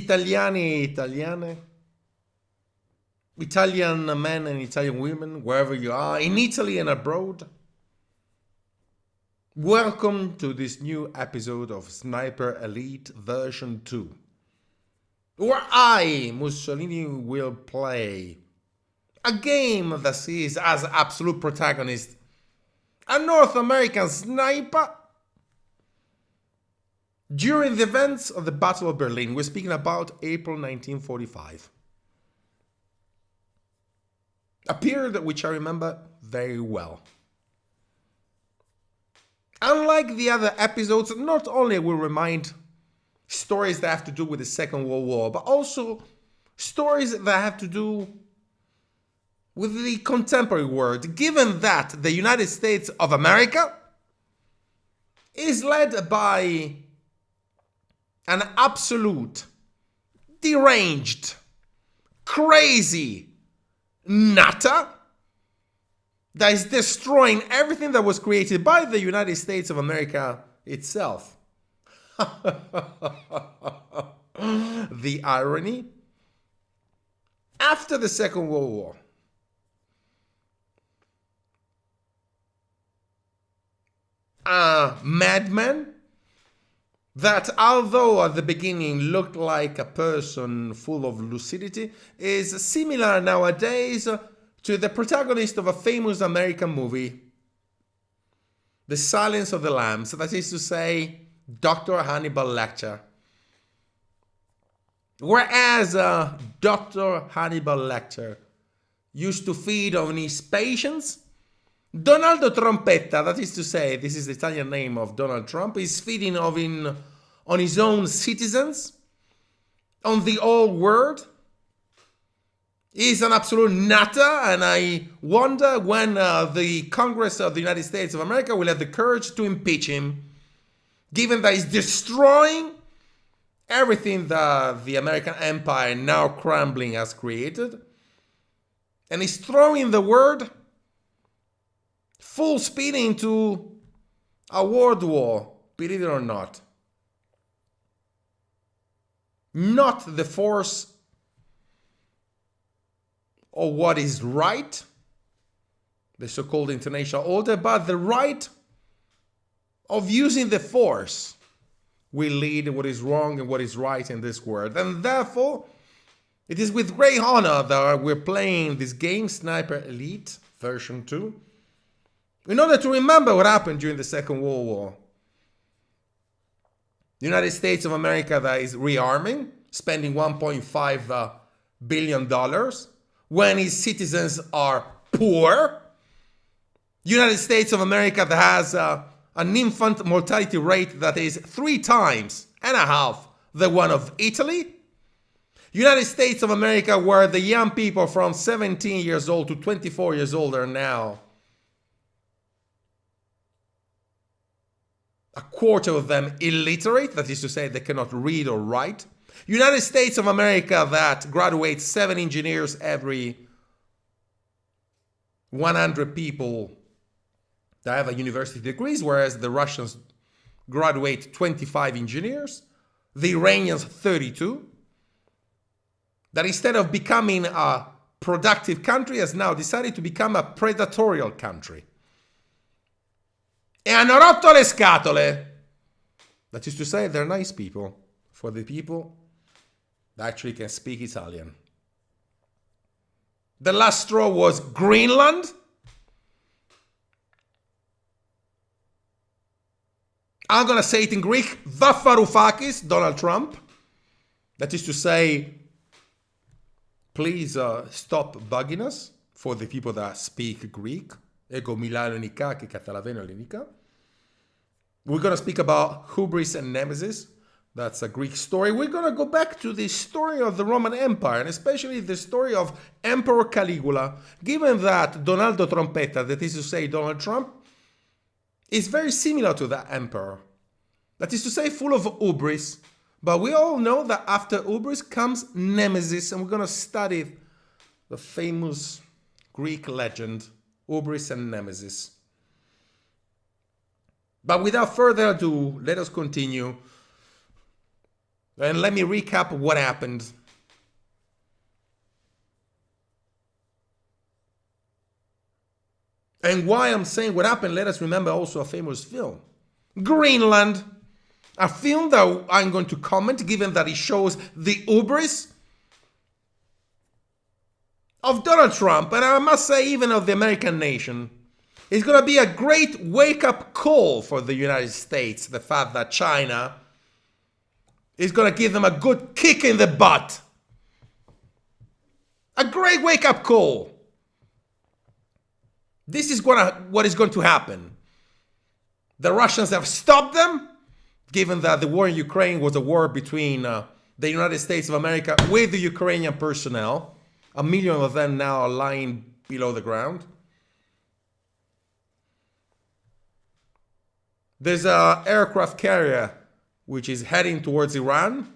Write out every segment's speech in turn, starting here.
Italiani, Italiane, Italian men and Italian women, wherever you are, in Italy and abroad. Welcome to this new episode of Sniper Elite version 2, where I, Mussolini, will play a game that sees as absolute protagonist a North American sniper during the events of the Battle of Berlin. We're speaking about April 1945. A period which I remember very well. Unlike the other episodes, not only will remind stories that have to do with the Second World War, but also stories that have to do with the contemporary world, given that the United States of America is led by an absolute, deranged, crazy nutter that is destroying everything that was created by the United States of America itself. The irony. After the Second World War, a madman that, although at the beginning looked like a person full of lucidity, is similar nowadays to the protagonist of a famous American movie, The Silence of the Lambs, that is to say, Dr. Hannibal Lecter. Whereas Dr. Hannibal Lecter used to feed on his patients, Donaldo Trompetta, that is to say, this is the Italian name of Donald Trump, is feeding on his own citizens, on the old world. He's an absolute nutter, and I wonder when the Congress of the United States of America will have the courage to impeach him, given that he's destroying everything that the American empire, now crumbling, has created. And he's throwing the world full speed into a world war, believe it or not. Not the force of what is right, the so-called international order, but the right of using the force will lead what is wrong and what is right in this world. And therefore, it is with great honor that we're playing this game, Sniper Elite version 2, in order to remember what happened during the Second World War. The United States of America that is rearming, spending $1.5 billion when its citizens are poor. United States of America that has an infant mortality rate that is 3.5 times the one of Italy. United States of America where the young people from 17 years old to 24 years old are now a quarter of them illiterate, that is to say they cannot read or write. United States of America that graduates 7 engineers every 100 people that have a university degrees, whereas the Russians graduate 25 engineers, the Iranians 32. That instead of becoming a productive country has now decided to become a predatorial country. E hanno rotto le scatole. That is to say, they're nice people for the people that actually can speak Italian. The last straw was Greenland. I'm going to say it in Greek. Varoufakis, Donald Trump. That is to say, please stop bugging us for the people that speak Greek. Ego Milano Nika, che Catalaveno Lenica. We're going to speak about hubris and nemesis. That's a Greek story. We're going to go back to the story of the Roman Empire, and especially the story of Emperor Caligula, given that Donaldo Trompetta, that is to say Donald Trump, is very similar to that emperor. That is to say, full of hubris. But we all know that after hubris comes nemesis, and we're going to study the famous Greek legend, hubris and nemesis. But without further ado, let us continue And let me recap what happened. And why I'm saying what happened, let us remember also a famous film, Greenland. A film that I'm going to comment, given that it shows the hubris of Donald Trump, and I must say even of the American nation. It's going to be a great wake-up call for the United States, the fact that China is going to give them a good kick in the butt. A great wake-up call. This is what is going to happen. The Russians have stopped them, given that the war in Ukraine was a war between the United States of America with the Ukrainian personnel. 1 million of them now are lying below the ground. There's an aircraft carrier which is heading towards Iran.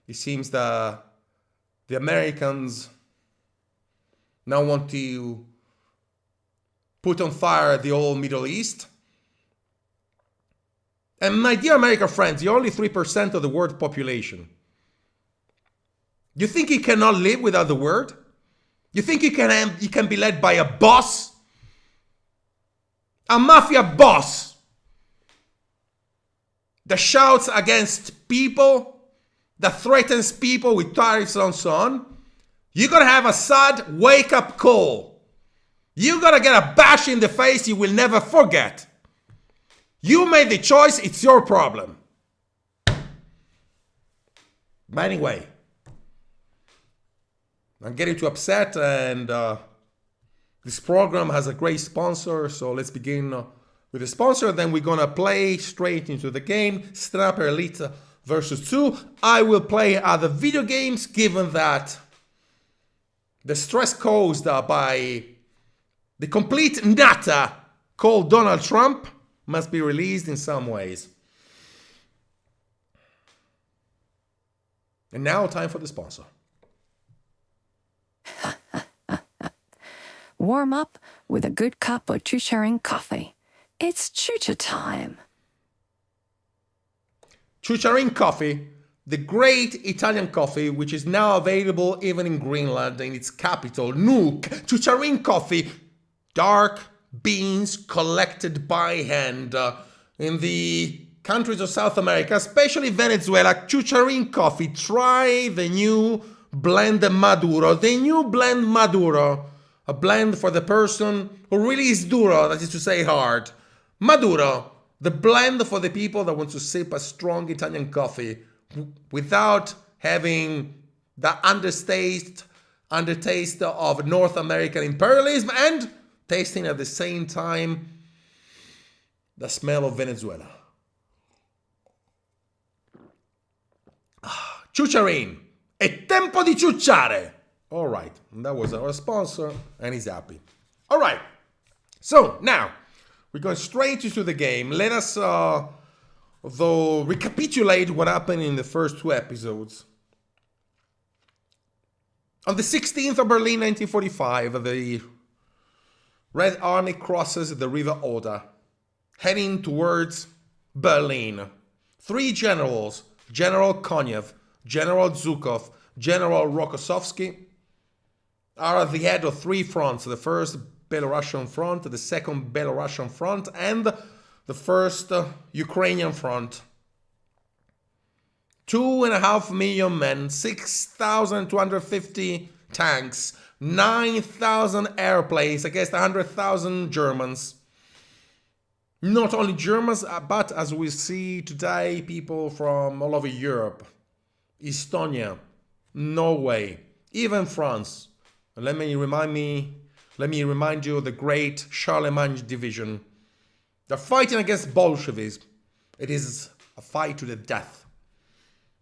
It seems that the Americans now want to put on fire the whole Middle East. And my dear American friends, you're only 3% of the world population. You think you cannot live without the word? You think you can be led by a boss? A mafia boss that shouts against people, that threatens people with tariffs and so on? You're going to have a sad wake-up call. You're going to get a bash in the face you will never forget. You made the choice, it's your problem. But anyway, I'm getting too upset, and this program has a great sponsor, so let's begin with the sponsor. Then we're gonna play straight into the game, Sniper Elite versus 2. I will play other video games, given that the stress caused by the complete nata called Donald Trump must be released in some ways. And now, time for the sponsor. Warm up with a good cup of Chucharin coffee. It's Chucha time. Chucharin coffee, the great Italian coffee, which is now available even in Greenland, in its capital, Nuuk. Chucharin coffee, dark beans collected by hand in the countries of South America, especially Venezuela. Chucharin coffee. Try the new blend Maduro. The new blend Maduro. A blend for the person who really is duro, that is to say hard. Maduro. The blend for the people that want to sip a strong Italian coffee without having the undertaste of North American imperialism, and tasting at the same time the smell of Venezuela. Chucharin, è tempo di ciucciare. All right, that was our sponsor, and he's happy. All right, so now we're going straight into the game. Let us, though, recapitulate what happened in the first 2 episodes. On the 16th of Berlin, 1945, the Red Army crosses the River Oder, heading towards Berlin. 3 generals, General Konev, General Zhukov, General Rokossovsky, are at the head of 3 fronts. The first Belarusian front, the second Belarusian front, and the first Ukrainian front. 2.5 million men, 6,250 tanks, 9,000 airplanes against 100,000 Germans. Not only Germans, but as we see today, people from all over Europe, Estonia, Norway, even France. And let me remind you of the great Charlemagne division. They're fighting against Bolshevism. It is a fight to the death.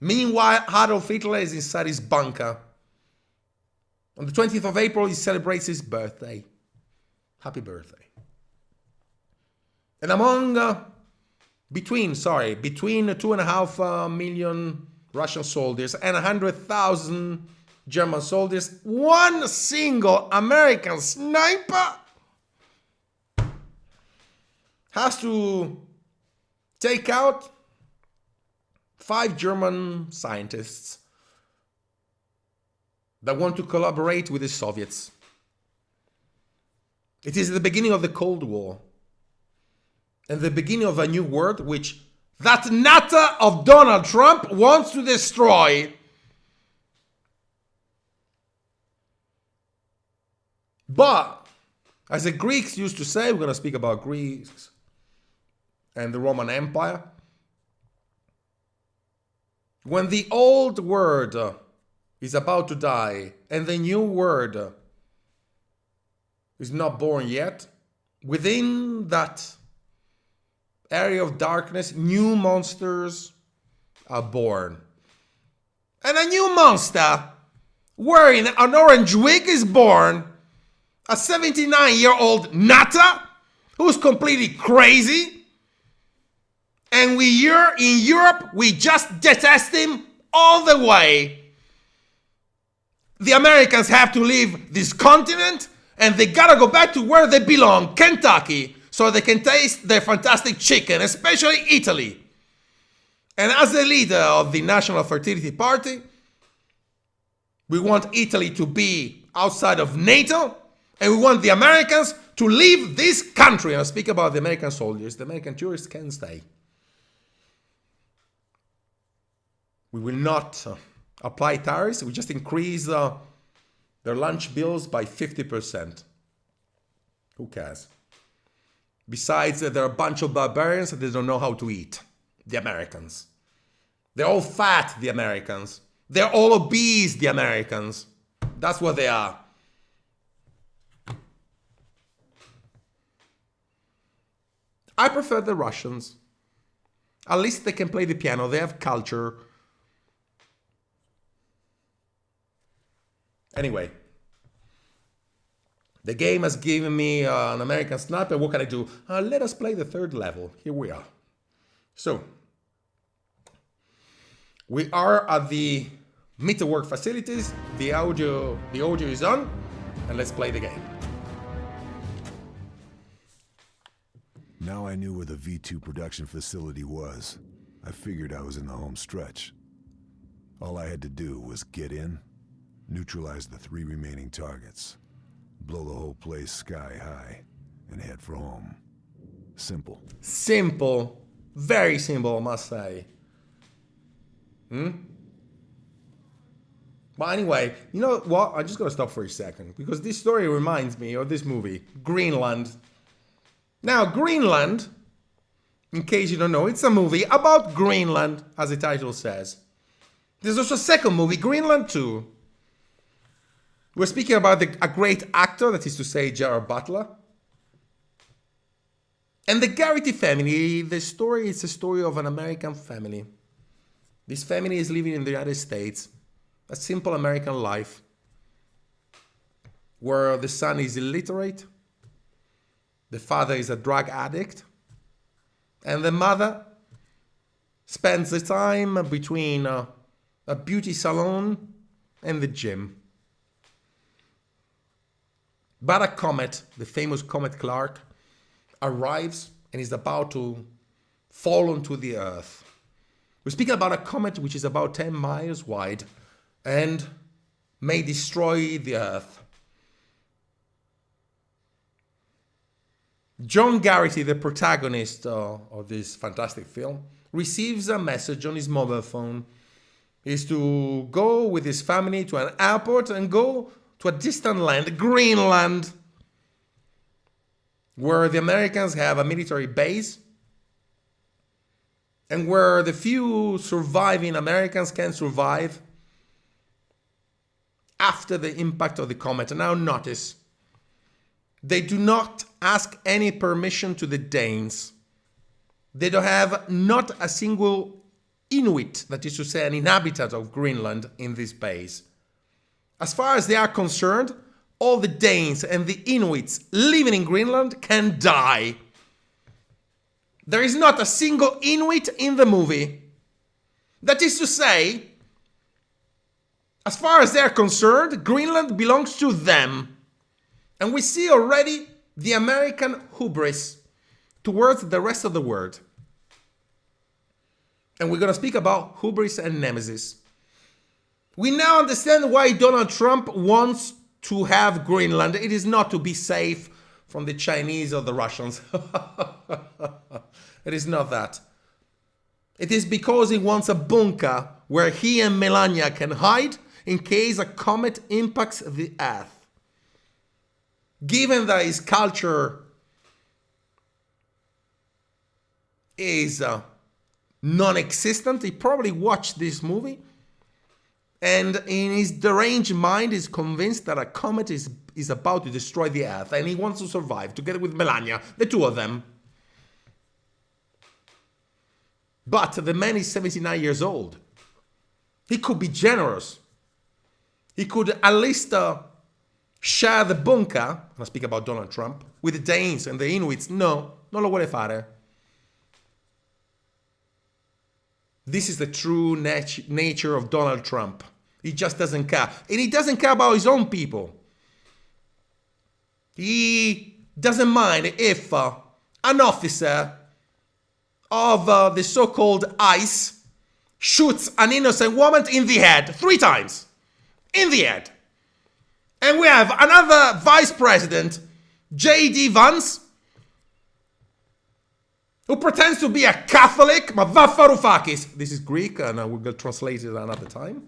Meanwhile, Adolf Hitler is inside his bunker. On the 20th of April, he celebrates his birthday. Happy birthday. And between 2.5 million Russian soldiers and 100,000 German soldiers, one single American sniper has to take out 5 German scientists that want to collaborate with the Soviets. It is the beginning of the Cold War and the beginning of a new world which that nutter of Donald Trump wants to destroy. But, as the Greeks used to say, we're going to speak about Greeks and the Roman Empire. When the old world is about to die and the new world is not born yet, within that area of darkness, new monsters are born. And a new monster wearing an orange wig is born. A 79-year-old nutter who's completely crazy. And we here in Europe, we just detest him all the way. The Americans have to leave this continent and they gotta go back to where they belong, Kentucky, so they can taste their fantastic chicken, especially Italy. And as the leader of the National Fertility Party, we want Italy to be outside of NATO, and we want the Americans to leave this country. I speak about the American soldiers. The American tourists can stay. We will not apply tariffs. We just increase their lunch bills by 50%. Who cares? Besides, they're a bunch of barbarians and they don't know how to eat. The Americans. They're all fat, the Americans. They're all obese, the Americans. That's what they are. I prefer the Russians. At least they can play the piano. They have culture. Anyway, the game has given me an American sniper. What can I do? Let us play the third level. Here we are. So, we are at the Mittelwerk facilities. The audio is on, and let's play the game. Now I knew where the V2 production facility was. I figured I was in the home stretch. All I had to do was get in, neutralize the 3 remaining targets, blow the whole place sky high, and head for home. Simple. Simple. Very simple, I must say. But anyway, you know what? I'm just going to stop for a second, because this story reminds me of this movie, Greenland. Now, Greenland, in case you don't know, it's a movie about Greenland, as the title says. There's also a second movie, Greenland 2. We're speaking about a great actor, that is to say, Gerard Butler. And the Garrity family, the story is a story of an American family. This family is living in the United States, a simple American life, where the son is illiterate, the father is a drug addict, and the mother spends the time between a beauty salon and the gym. But a comet, the famous comet Clark, arrives and is about to fall onto the Earth. We're speaking about a comet which is about 10 miles wide and may destroy the Earth. John Garrity, the protagonist of this fantastic film, receives a message on his mobile phone. He's to go with his family to an airport and go to a distant land, Greenland, where the Americans have a military base and where the few surviving Americans can survive after the impact of the comet. And now notice, they do not ask any permission to the Danes. They don't have not a single Inuit, that is to say an inhabitant of Greenland, in this base. As far as they are concerned, all the Danes and the Inuits living in Greenland can die. There is not a single Inuit in the movie. That is to say, as far as they are concerned, Greenland belongs to them. And we see already the American hubris towards the rest of the world. And we're going to speak about hubris and nemesis. We now understand why Donald Trump wants to have Greenland. It is not to be safe from the Chinese or the Russians. It is not that. It is because he wants a bunker where he and Melania can hide in case a comet impacts the Earth. Given that his culture is non-existent, he probably watched this movie and in his deranged mind is convinced that a comet is about to destroy the Earth and he wants to survive together with Melania, the two of them. But the man is 79 years old. He could be generous. He could at least share the bunker, I speak about Donald Trump, with the Danes and the Inuits. No, non lo vuole fare. This is the true nature of Donald Trump. He just doesn't care. And he doesn't care about his own people. He doesn't mind if an officer of the so-called ICE shoots an innocent woman in the head 3 times. In the head. And we have another vice president, J.D. Vance, who pretends to be a Catholic, ma Varoufakis. This is Greek, and I will translate it another time.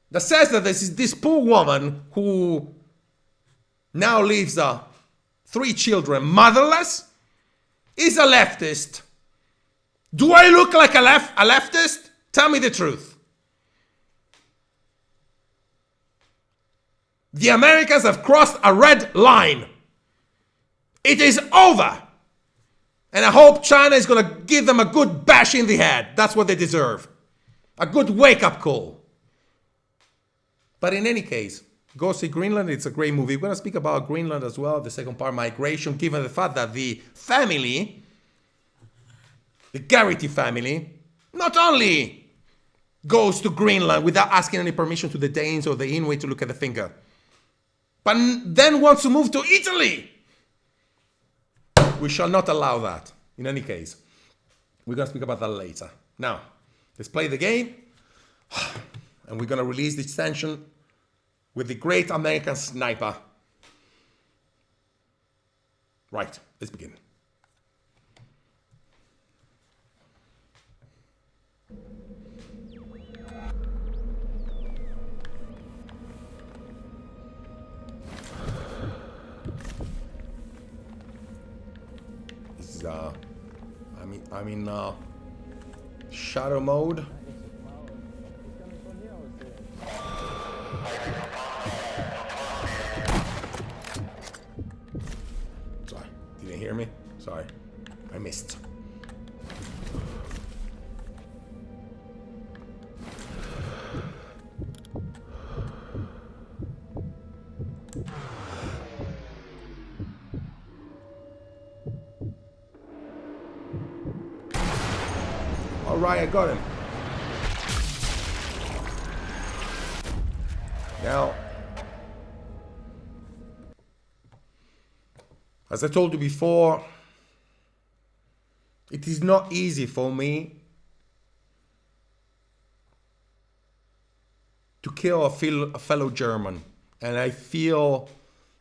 That says that this poor woman who now leaves 3 children motherless is a leftist. Do I look like a leftist? Tell me the truth. The Americans have crossed a red line. It is over. And I hope China is going to give them a good bash in the head. That's what they deserve. A good wake-up call. But in any case, go see Greenland. It's a great movie. We're going to speak about Greenland as well, the second part, migration, given the fact that the family, the Garrity family, not only goes to Greenland without asking any permission to the Danes or the Inuit to look at the finger, but then wants to move to Italy. We shall not allow that. In any case, we're going to speak about that later. Now, let's play the game. And we're going to release this tension with the great American sniper. Right, let's begin. I'm in shadow mode. Sorry, didn't hear me? Sorry, I missed. All right, I got him. Now, as I told you before, it is not easy for me to kill a fellow German, and I feel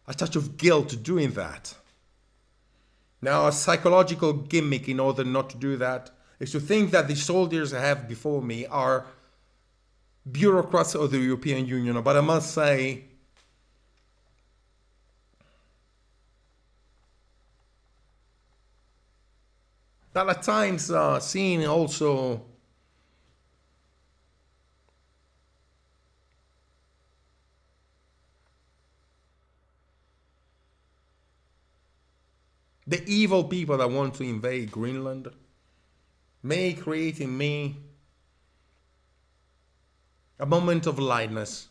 a touch of guilt doing that. Now, a psychological gimmick in order not to do that is to think that the soldiers I have before me are bureaucrats of the European Union. But I must say, that at times seeing also the evil people that want to invade Greenland may create in me a moment of lightness,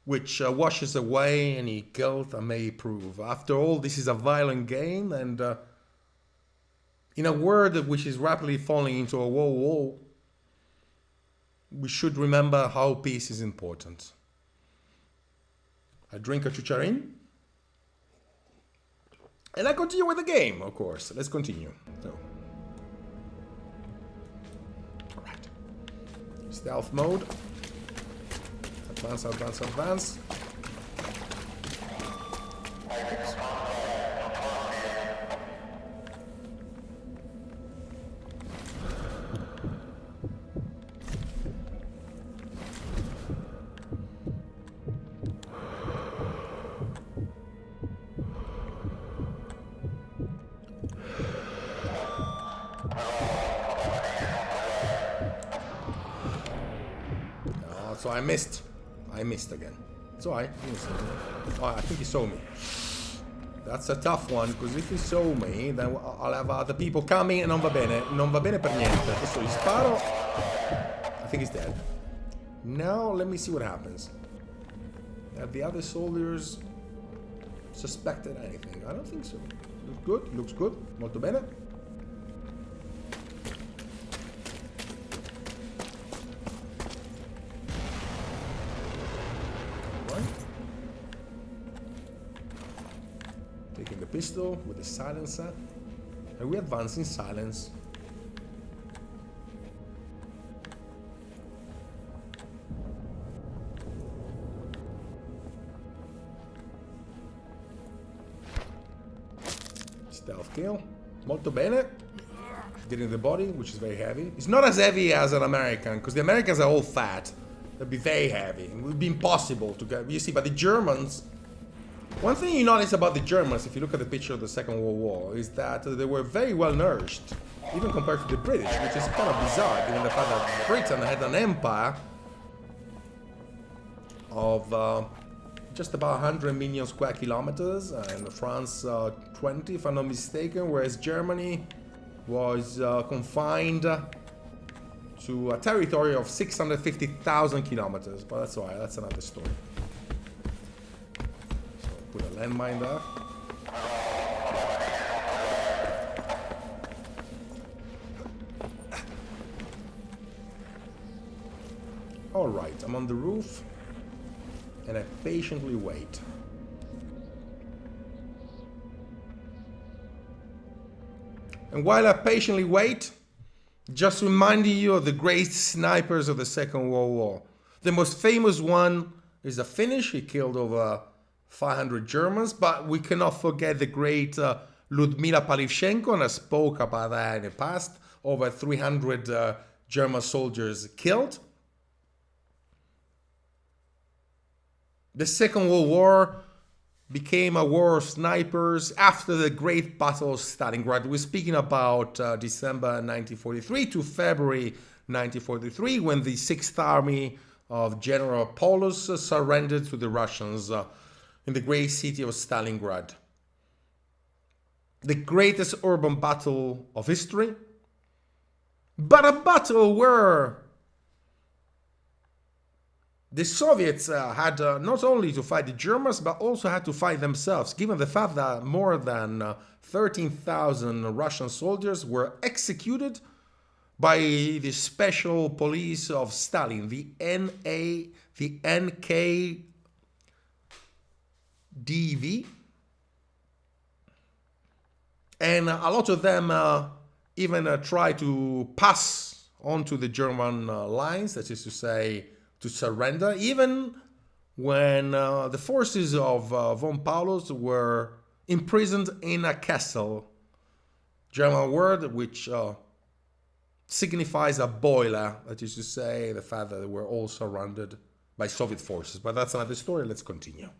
which washes away any guilt I may prove. After all, this is a violent game, and in a world which is rapidly falling into a world war, we should remember how peace is important. I drink a chucharin, and I continue with the game, of course. Let's continue. So, Stealth mode. Advance, advance, advance. So I missed. I missed again. It's alright. Oh, I think he saw me. That's a tough one, because if he saw me, then I'll have other people coming e non va bene. Non va bene per niente. Adesso gli sparo. I think he's dead. Now, let me see what happens. Have the other soldiers suspected anything? I don't think so. Looks good. Looks good. Molto bene. Taking the pistol with the silencer, and we advance in silence. Stealth kill, molto bene. Getting the body, which is very heavy. It's not as heavy as an American, because the Americans are all fat. They'd be very heavy. It would be impossible to get. You see, but the Germans. One thing you notice about the Germans, if you look at the picture of the Second World War, is that they were very well nourished, even compared to the British, which is kind of bizarre, given the fact that Britain had an empire of just about 100 million square kilometers, and France 20, if I'm not mistaken, whereas Germany was confined to a territory of 650,000 kilometers. But that's alright, that's another story. Put a landmine there. Alright, I'm on the roof and I patiently wait. And while I patiently wait, just reminding you of the great snipers of the Second World War. The most famous one is a Finnish. He killed over 500 Germans, but we cannot forget the great Ludmila Palivchenko, and I spoke about that in the past. Over 300 German soldiers killed. The Second World War became a war of snipers after the great Battle of Stalingrad. We're speaking about December 1943 to February 1943, when the 6th Army of General Paulus surrendered to the Russians in the great city of Stalingrad. The greatest urban battle of history, but a battle where the Soviets had not only to fight the Germans, but also had to fight themselves, given the fact that more than 13,000 Russian soldiers were executed by the special police of Stalin, the NKVD, and a lot of them even tried to pass onto the German lines, that is to say, to surrender, even when the forces of von Paulus were imprisoned in a castle, German word which signifies a boiler, that is to say, the fact that they were all surrounded by Soviet forces. But that's another story. Let's continue.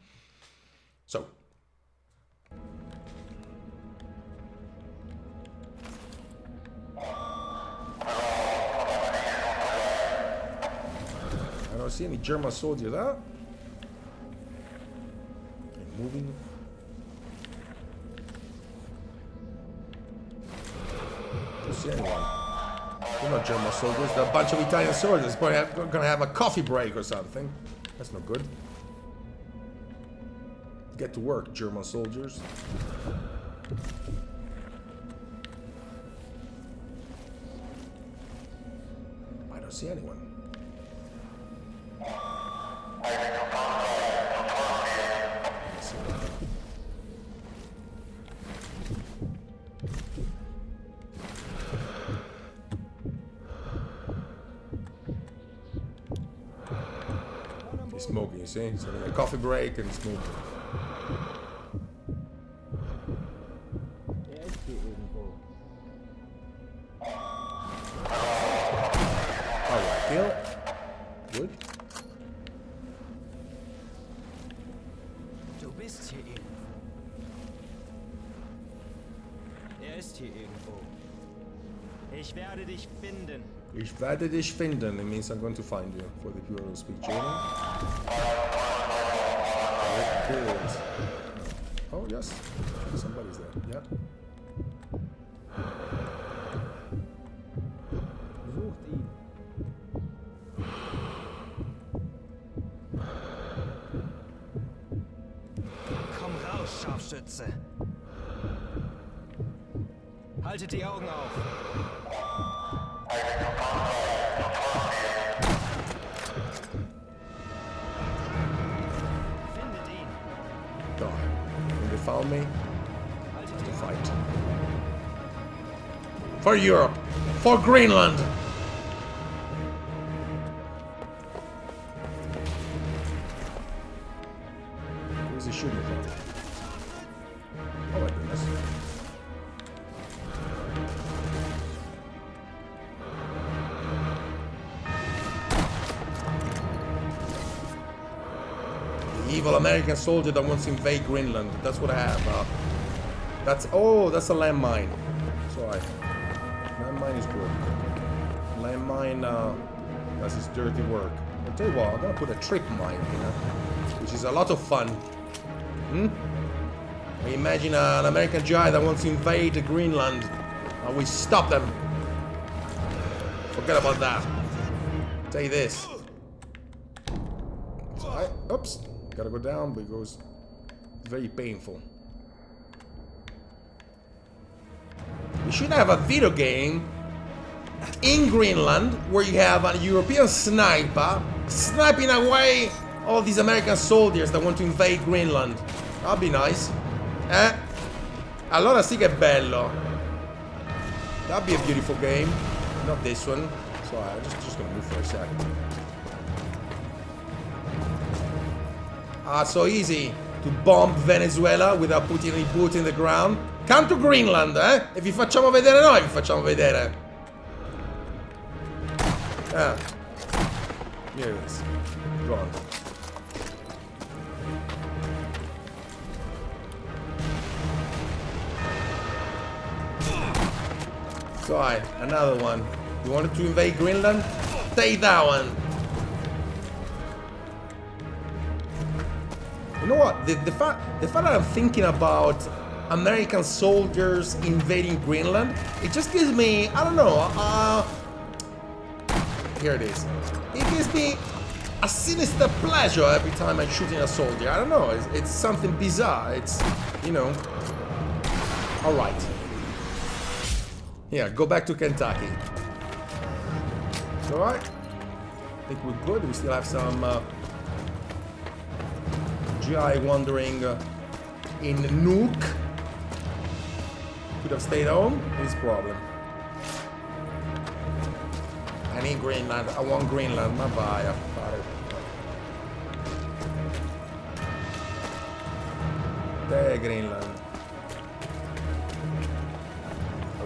So, I don't see any German soldier there. Okay, moving. Don't see anyone. They're not German soldiers, they're a bunch of Italian soldiers. Probably gonna have a coffee break or something. That's not good. Get to work, German soldiers. I don't see anyone. smoking, you see? So a coffee break and smoking. Alright, kill. Good. Du bist hier irgendwo. Ist hier irgendwo. Ich werde dich finden. Ich werde dich finden. It means I'm going to find you for the people who speak German. Oh, yes. Somebody's there. Yeah. Sucht ihn. Komm raus, Scharfschütze. Haltet die Augen auf. Findet ihn. God. When they found me, Haltet to die Augen fight. For Europe. For Greenland. Who's he shooting from? Oh my goodness. The evil American soldier that wants to invade Greenland. That's what I have. That's a landmine. Sorry. Landmine is good. Landmine does its dirty work. I'll tell you what, I'm gonna put a trip mine here, which is a lot of fun. Imagine an American giant that wants to invade Greenland. And we stop them. Forget about that. Say this. So oops. Gotta go down because it's very painful. We should have a video game in Greenland where you have a European sniper sniping away all these American soldiers that want to invade Greenland. That'd be nice. Allora sì che è bello. That'd be a beautiful game. Not this one. So I'm just gonna move for a second. So easy to bomb Venezuela without putting any boot in the ground. Come to Greenland, eh? E vi facciamo vedere noi, vi facciamo vedere. Here it is. Go on. So another one. You wanted to invade Greenland? Take that one. You know what? The fact that I'm thinking about American soldiers invading Greenland, it just gives me, I don't know, here it is. It gives me a sinister pleasure every time I'm shooting a soldier. I don't know, it's something bizarre. It's, you know. Alright. Yeah, go back to Kentucky. Alright. I think we're good. We still have some GI wandering in Nuke. Could have stayed home. His problem. I need Greenland. I want Greenland. Ma vai a fare. There, Greenland.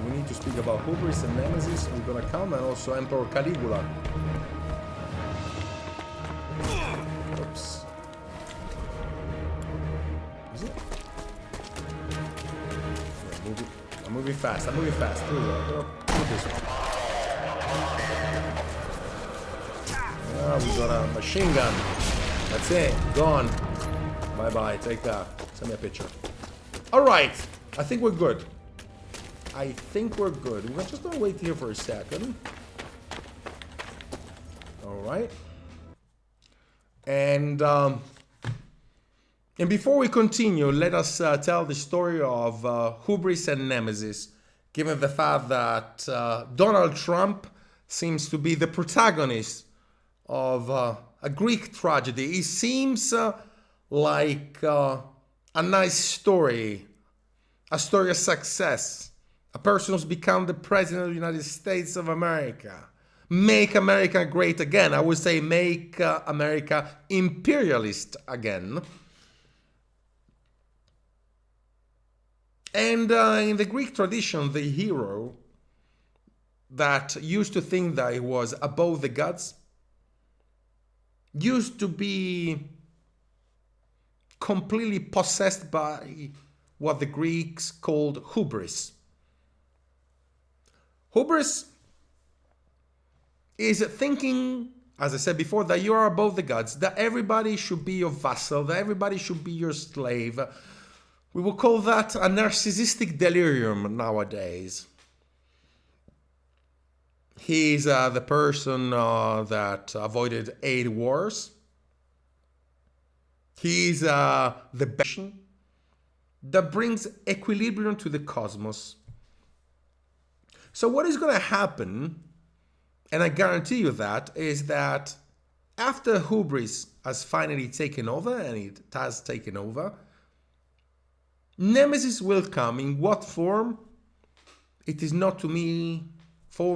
We need to speak about Hubris and Nemesis. We're gonna come, and also Emperor Caligula. Oops. Is it? Yeah, I'm moving fast. I'm moving fast. Here we go. Shoot this one. Ah, we got a machine gun. That's it. Gone. Bye bye. Take that. Send me a picture. All right. I think we're good. I think we're good. We're just gonna wait here for a second. All right. And before we continue, let us tell the story of Hubris and Nemesis, given the fact that Donald Trump seems to be the protagonist of a Greek tragedy. It seems like a nice story, a story of success. A person who's become the president of the United States of America. make America great again. I would say make America imperialist again. And in the Greek tradition, the hero that used to think that he was above the gods used to be completely possessed by what the Greeks called hubris. Hubris is thinking, as I said before, that you are above the gods, that everybody should be your vassal, that everybody should be your slave. We will call that a narcissistic delirium nowadays. He's the person that avoided 8 wars. He's the being that brings equilibrium to the cosmos. So what is going to happen, and I guarantee you that, is that after hubris has finally taken over, and it has taken over, Nemesis will come. In what form? It is not for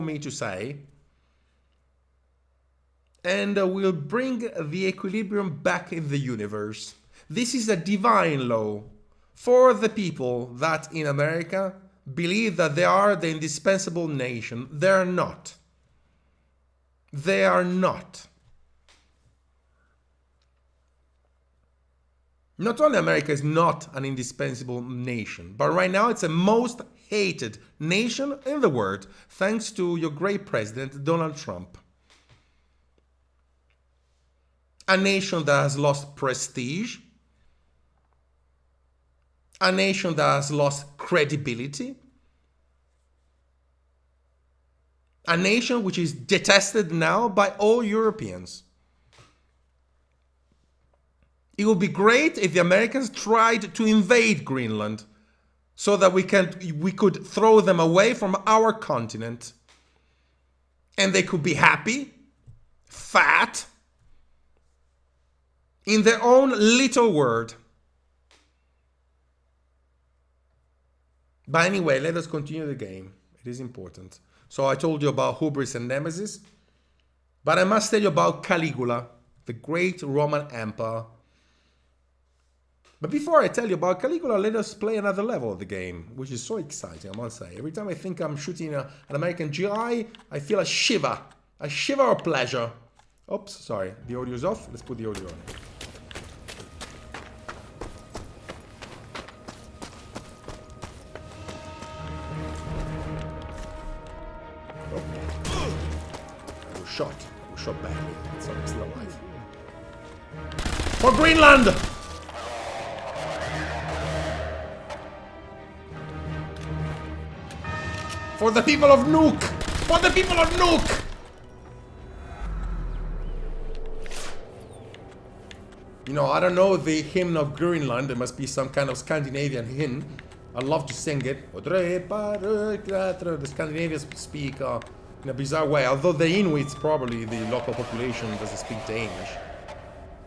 me to say. And will bring the equilibrium back in the universe. This is a divine law for the people that in America believe that they are the indispensable nation. They are not. They are not. Not only America is not an indispensable nation, but right now it's the most hated nation in the world, thanks to your great president, Donald Trump. A nation that has lost prestige. A nation that has lost credibility. A nation which is detested now by all Europeans. It would be great if the Americans tried to invade Greenland so that we could throw them away from our continent. And they could be happy, fat, in their own little world. But anyway, let us continue the game. It is important. So I told you about hubris and nemesis, but I must tell you about Caligula, the great Roman emperor. But before I tell you about Caligula, let us play another level of the game, which is so exciting, I must say. Every time I think I'm shooting an American GI, I feel a shiver of pleasure. Oops, sorry, the audio's off. Let's put the audio on. I was shot badly. So I'm still alive. For Greenland! For the people of Nuke! For the people of Nuke! You know, I don't know the hymn of Greenland. There must be some kind of Scandinavian hymn. I'd love to sing it. The Scandinavians speak in a bizarre way, although the Inuits, probably the local population, doesn't speak Danish.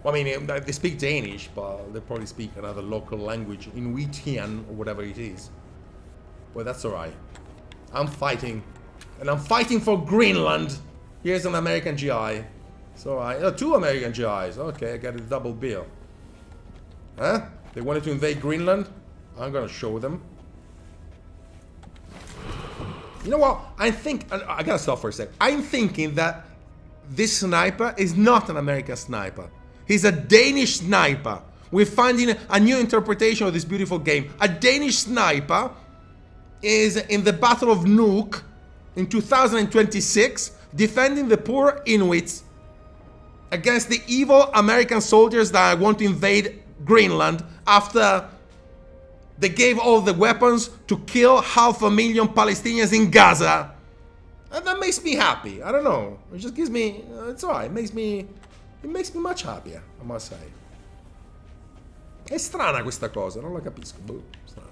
Well, I mean, they speak Danish, but they probably speak another local language, Inuitian, or whatever it is. Well, that's alright. I'm fighting. And I'm fighting for Greenland. Here's an American GI. It's alright. Oh, 2 American GIs. Okay, I got a double bill. Huh? They wanted to invade Greenland? I'm gonna show them. You know what? I gotta stop for a sec. I'm thinking that this sniper is not an American sniper. He's a Danish sniper. We're finding a new interpretation of this beautiful game. A Danish sniper is in the Battle of Nuke in 2026, defending the poor Inuits against the evil American soldiers that want to invade Greenland after they gave all the weapons to kill 500,000 Palestinians in Gaza. And that makes me happy. I don't know. It just gives me... it's alright. It makes me much happier, I must say. È strana questa cosa, non la capisco. Boh, strana.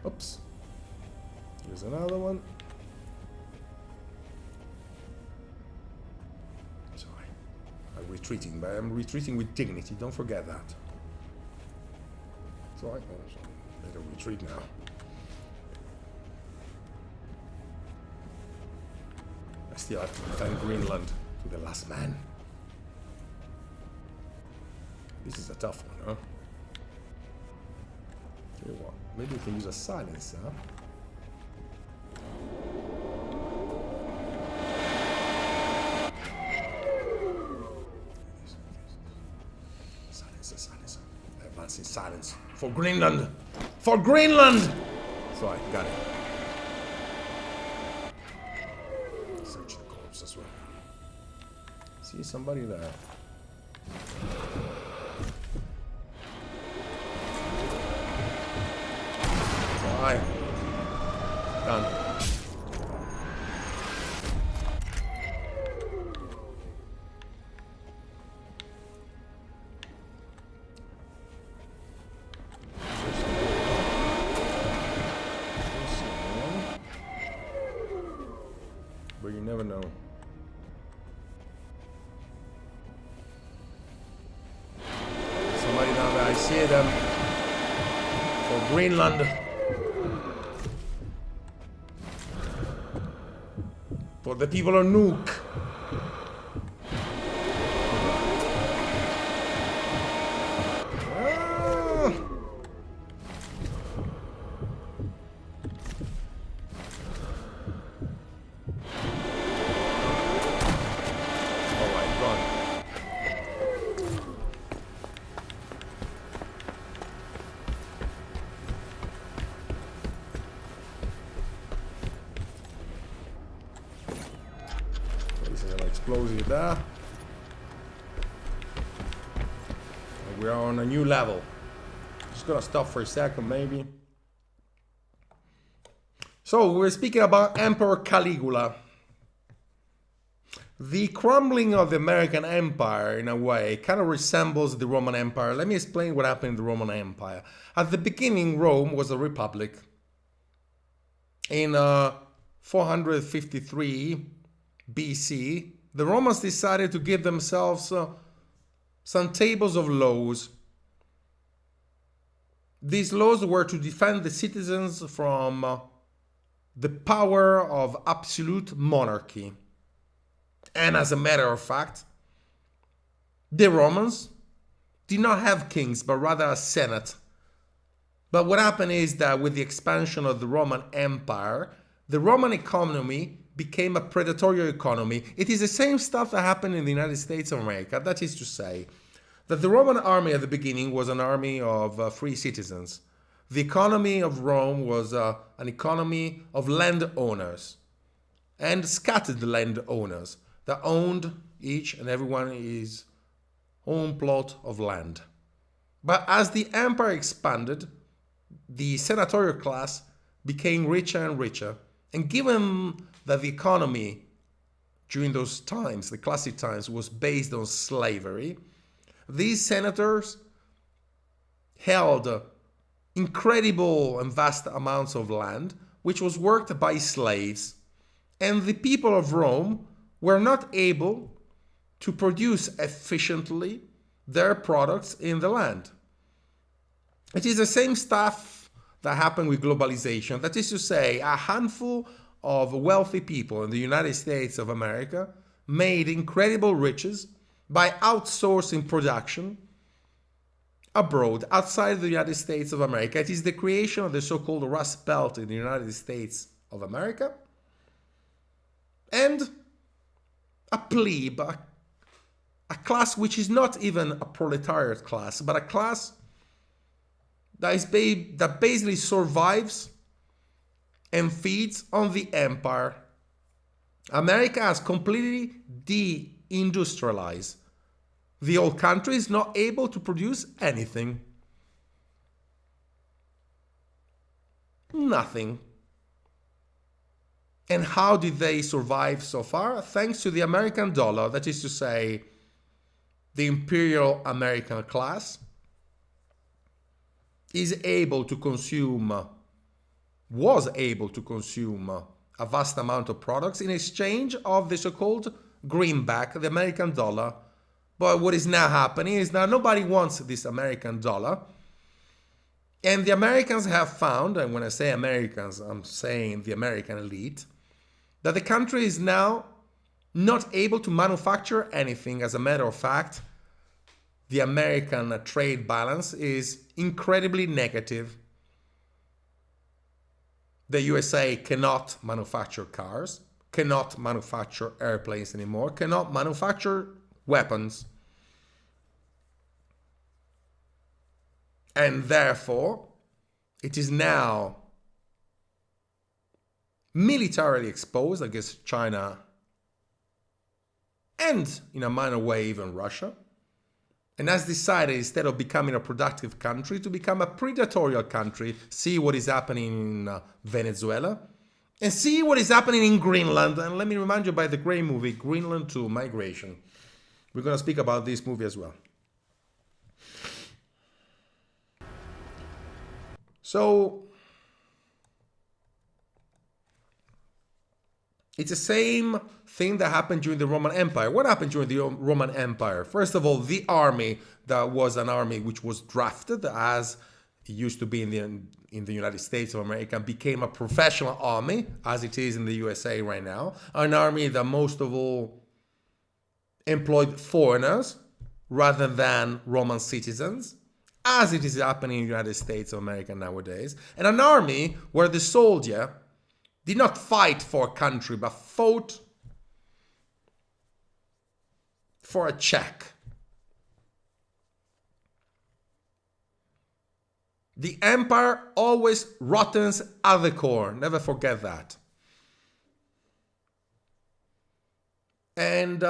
Oops. Here's another one. Sorry. I'm retreating, but I'm retreating with dignity. Don't forget that. So I better retreat now. I still have to defend Greenland to the last man. This is a tough one, huh? Tell you what, maybe we can use a silencer. Silencer. Advancing silence. For Greenland! For Greenland! So I got it. Search the corpse as well. See somebody there. Fine. Done. But you never know. Somebody down there, I see them. For Greenland. For the people of Nuke. Explosive there. And we are on a new level. Just gonna stop for a second, maybe. So we're speaking about Emperor Caligula. The crumbling of the American Empire, in a way, kind of resembles the Roman Empire. Let me explain what happened in the Roman Empire. At the beginning, Rome was a republic. In 453 BC, the Romans decided to give themselves some tables of laws. These laws were to defend the citizens from the power of absolute monarchy. And as a matter of fact, the Romans did not have kings, but rather a senate. But what happened is that with the expansion of the Roman Empire, the Roman economy became a predatory economy. It is the same stuff that happened in the United States of America. That is to say, that the Roman army at the beginning was an army of free citizens. The economy of Rome was an economy of landowners and scattered landowners that owned each and everyone his own plot of land. But as the empire expanded, the senatorial class became richer and richer. And given that the economy during those times, the classic times, was based on slavery, these senators held incredible and vast amounts of land, which was worked by slaves. And the people of Rome were not able to produce efficiently their products in the land. It is the same stuff that happened with globalization. That is to say, a handful of wealthy people in the United States of America made incredible riches by outsourcing production abroad, outside the United States of America. It is the creation of the so-called Rust Belt in the United States of America. And a plebe, a class which is not even a proletariat class, but a class that basically survives and feeds on the empire. America has completely deindustrialized. The old country is not able to produce anything. Nothing. And how did they survive so far? Thanks to the American dollar, that is to say, the imperial American class was able to consume a vast amount of products in exchange of the so-called greenback, the American dollar. But what is now happening is now nobody wants this American dollar. And the Americans have found, and when I say Americans, I'm saying the American elite, that the country is now not able to manufacture anything. As a matter of fact, the American trade balance is incredibly negative. The USA cannot manufacture cars, cannot manufacture airplanes anymore, cannot manufacture weapons. And therefore, it is now militarily exposed against China and, in a minor way, even Russia, and has decided, instead of becoming a productive country, to become a predatory country. See what is happening in Venezuela, and see what is happening in Greenland. And let me remind you about the great movie, Greenland to Migration. We're going to speak about this movie as well. So, it's the same thing that happened during the Roman Empire. What happened during the Roman Empire? First of all, the army, that was an army which was drafted, as it used to be in the United States of America, became a professional army, as it is in the USA right now. An army that most of all employed foreigners rather than Roman citizens, as it is happening in the United States of America nowadays. And an army where the soldier did not fight for a country, but fought for a check. The empire always rottens at the core. Never forget that. And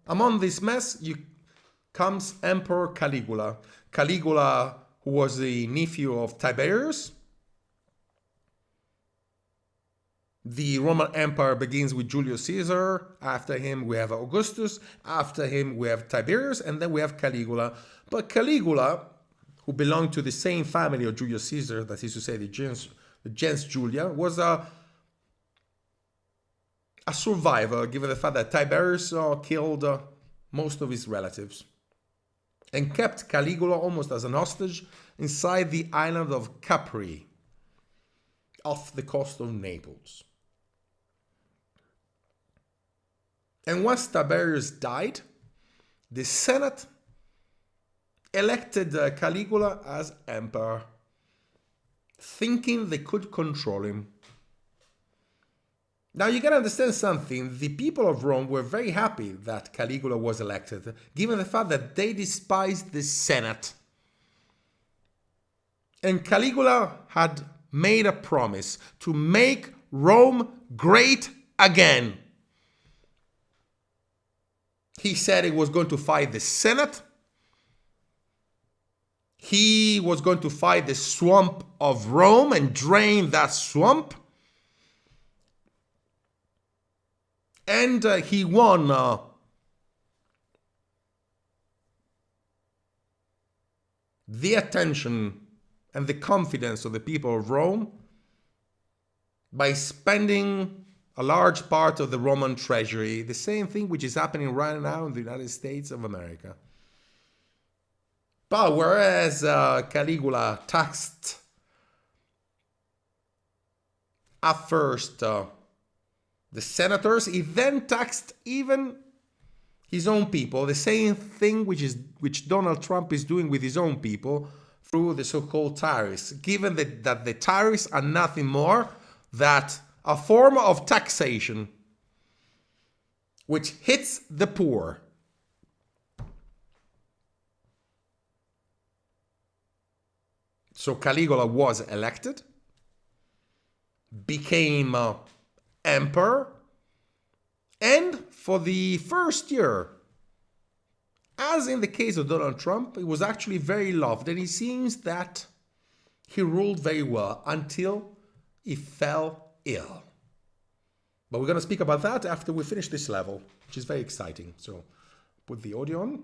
among this mess comes Emperor Caligula. Caligula, who was the nephew of Tiberius. The Roman Empire begins with Julius Caesar. After him, we have Augustus. After him, we have Tiberius. And then we have Caligula. But Caligula, who belonged to the same family of Julius Caesar, that is to say the gens Julia, was a survivor, given the fact that Tiberius killed most of his relatives and kept Caligula almost as an hostage inside the island of Capri, off the coast of Naples. And once Tiberius died, the Senate elected Caligula as emperor, thinking they could control him. Now you gotta understand something. The people of Rome were very happy that Caligula was elected, given the fact that they despised the Senate. And Caligula had made a promise to make Rome great again. He said he was going to fight the Senate. He was going to fight the swamp of Rome and drain that swamp. And he won the attention and the confidence of the people of Rome by spending a large part of the Roman treasury, the same thing which is happening right now in the United States of America. But whereas Caligula taxed at first the senators, he then taxed even his own people, the same thing which Donald Trump is doing with his own people through the so-called tariffs, given that the tariffs are nothing more than a form of taxation which hits the poor. So Caligula was elected, became emperor, and for the first year, as in the case of Donald Trump, he was actually very loved, and it seems that he ruled very well until he fell ill. But we're going to speak about that after we finish this level, which is very exciting. So put the audio on.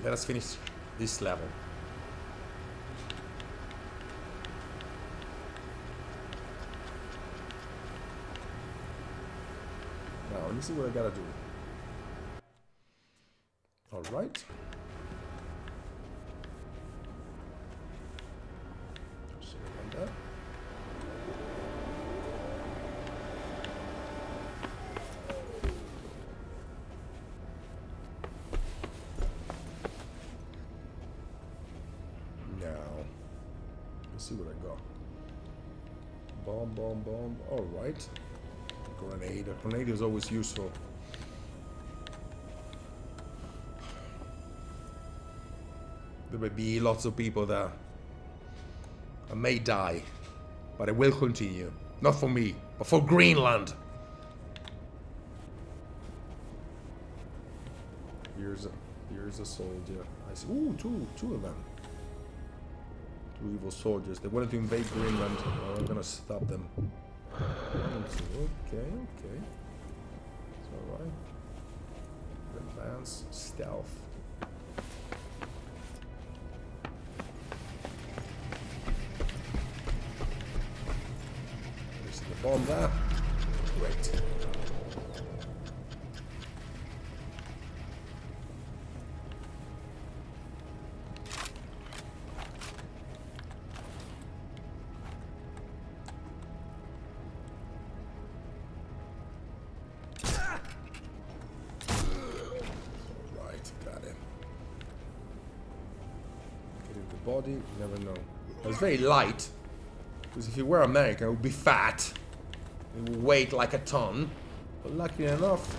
Let us finish this level. Now, let me see what I gotta do. All right. Sorry about that. Let's see what I got. Bomb, bomb, bomb. Alright. Grenade. A grenade is always useful. There may be lots of people that may die, but it will continue. Not for me, but for Greenland. Here's a soldier. I see. Ooh, two of them. Two evil soldiers. They wanted to invade Greenland. Oh, I'm gonna stop them. Okay. It's alright. Advance, stealth. There's the bomb there. Great. Body, you never know. It's very light, because if you were American, it would be fat. It would weigh like a ton. But luckily enough,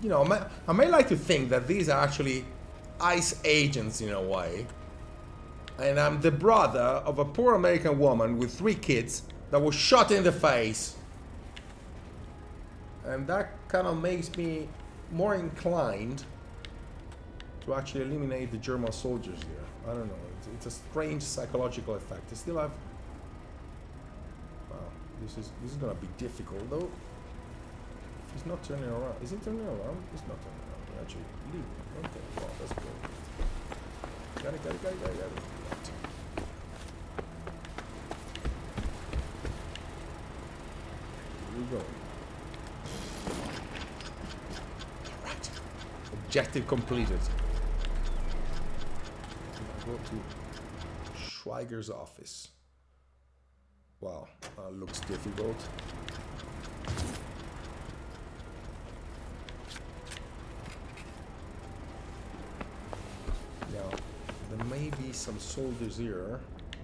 you know, I may like to think that these are actually ICE agents in a way. And I'm the brother of a poor American woman with 3 kids that was shot in the face. And that kind of makes me more inclined to actually eliminate the German soldiers here. I don't know. It's a strange psychological effect. I still have... Wow, this is gonna be difficult though. He's not turning around. Is he turning around? He's not turning around. Actually, leave. Okay, well, that's good. Got it. Here we go. Right. Objective completed. Go to Schweiger's office. Wow, looks difficult. Now, there may be some soldiers here.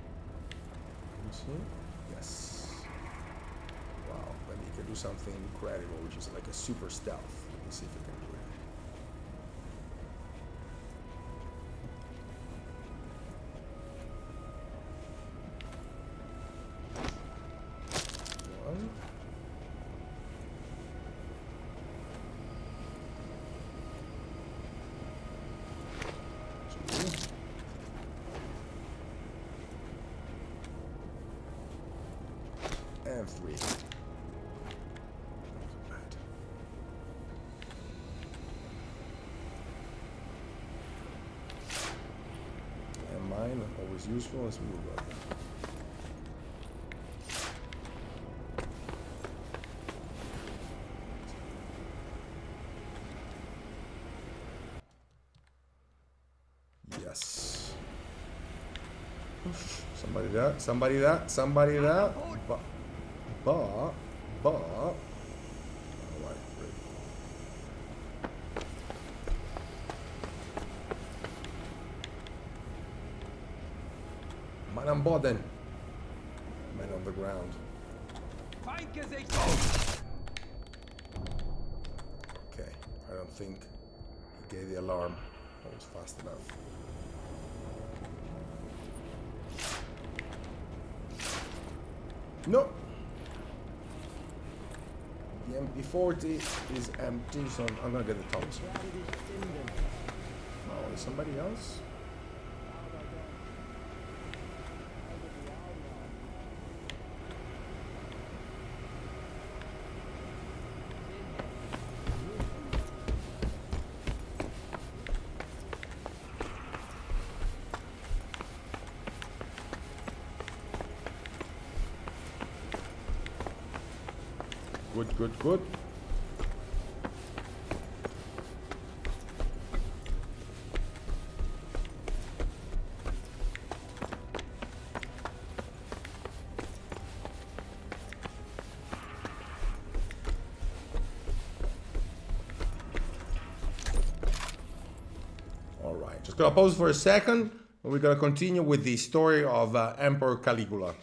Can you see? Yes. Wow, maybe you can do something incredible, which is like a super stealth. Let me see if I can do it. One. And 3. And mine, always useful. Let's move up. Yes. Somebody that. Alright, great. Man am Boden. Man on the ground. Okay, I don't think he gave the alarm. That was fast enough. No. The MP40 is empty, so I'm gonna get the Thompson. Oh, is somebody else? Good. Just gonna pause for a second, and we're gonna continue with the story of Emperor Caligula.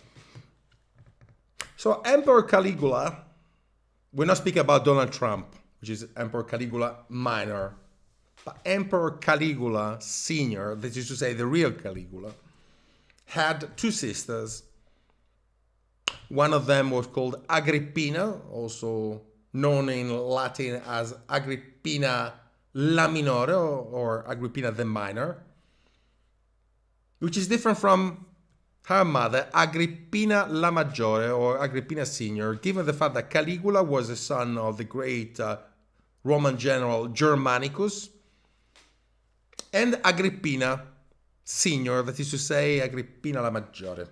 So Emperor Caligula, we're not speaking about Donald Trump, which is Emperor Caligula Minor, but Emperor Caligula Senior, that is to say the real Caligula, had two sisters. One of them was called Agrippina, also known in Latin as Agrippina la Minore or Agrippina the Minor, which is different from her mother, Agrippina la Maggiore or Agrippina Senior, given the fact that Caligula was the son of the great Roman general Germanicus, and Agrippina Senior, that is to say Agrippina la Maggiore.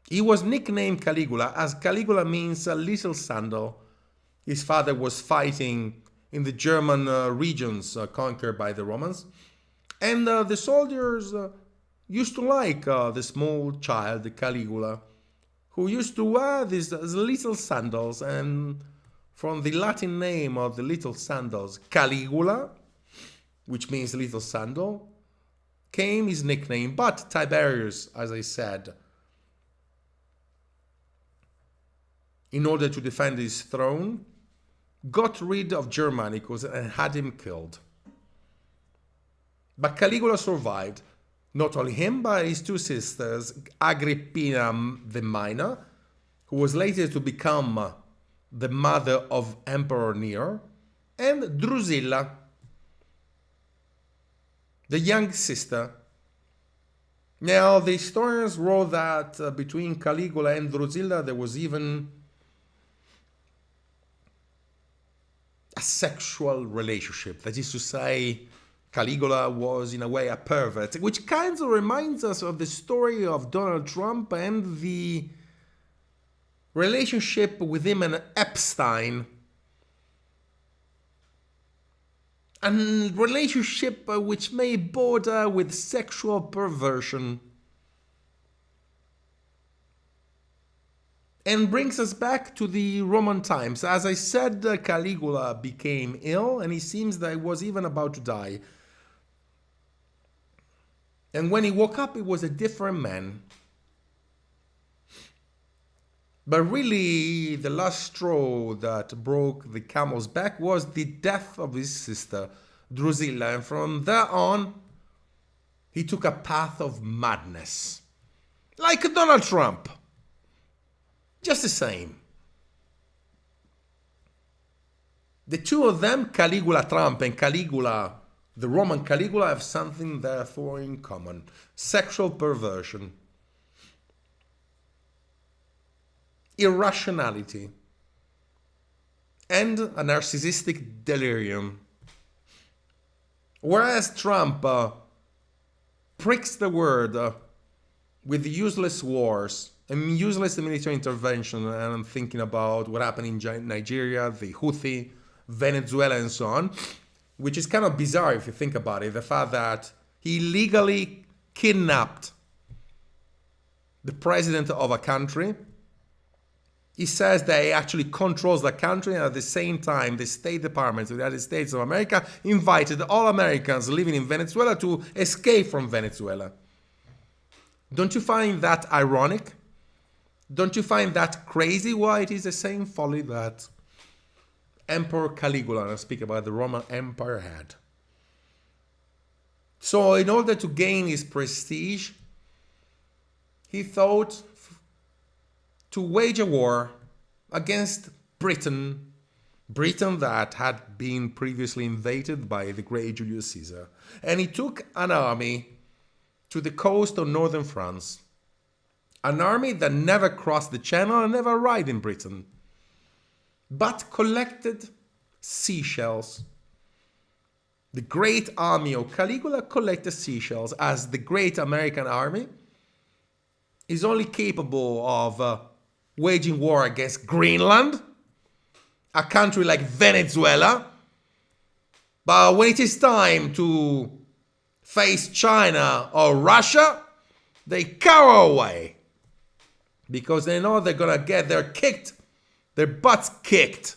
He was nicknamed Caligula as Caligula means a little sandal. His father was fighting in the German regions conquered by the Romans. And the soldiers used to like the small child, Caligula, who used to wear these little sandals. And from the Latin name of the little sandals, Caligula, which means little sandal, came his nickname. But Tiberius, as I said, in order to defend his throne, got rid of Germanicus and had him killed. But Caligula survived. Not only him, but his two sisters, Agrippina the Minor, who was later to become the mother of Emperor Nero, and Drusilla, the young sister. Now, the historians wrote that between Caligula and Drusilla there was even a sexual relationship. That is to say, Caligula was in a way a pervert, which kind of reminds us of the story of Donald Trump and the relationship with him and Epstein. A relationship which may border with sexual perversion. And brings us back to the Roman times. As I said, Caligula became ill and he seems that he was even about to die. And when he woke up, he was a different man. But really, the last straw that broke the camel's back was the death of his sister, Drusilla. And from there on, he took a path of madness. Like Donald Trump. Just the same. The two of them, Caligula Trump and Caligula, the Roman Caligula, have something therefore in common. Sexual perversion. Irrationality. And a narcissistic delirium. Whereas Trump pricks the world with useless wars and useless military intervention, and I'm thinking about what happened in Nigeria, the Houthi, Venezuela, and so on, which is kind of bizarre if you think about it. The fact that he legally kidnapped the president of a country. He says that he actually controls the country, and at the same time, the State Department of the United States of America invited all Americans living in Venezuela to escape from Venezuela. Don't you find that ironic? Don't you find that crazy? Why, it is the same folly that Emperor Caligula, and I speak about the Roman Empire, had. So in order to gain his prestige, he thought to wage a war against Britain that had been previously invaded by the great Julius Caesar. And he took an army to the coast of northern France. An army that never crossed the Channel and never arrived in Britain, but collected seashells. The great army of Caligula collected seashells, as the great American army is only capable of waging war against Greenland, a country like Venezuela. But when it is time to face China or Russia, they cower away, because they know they're gonna get their butts kicked.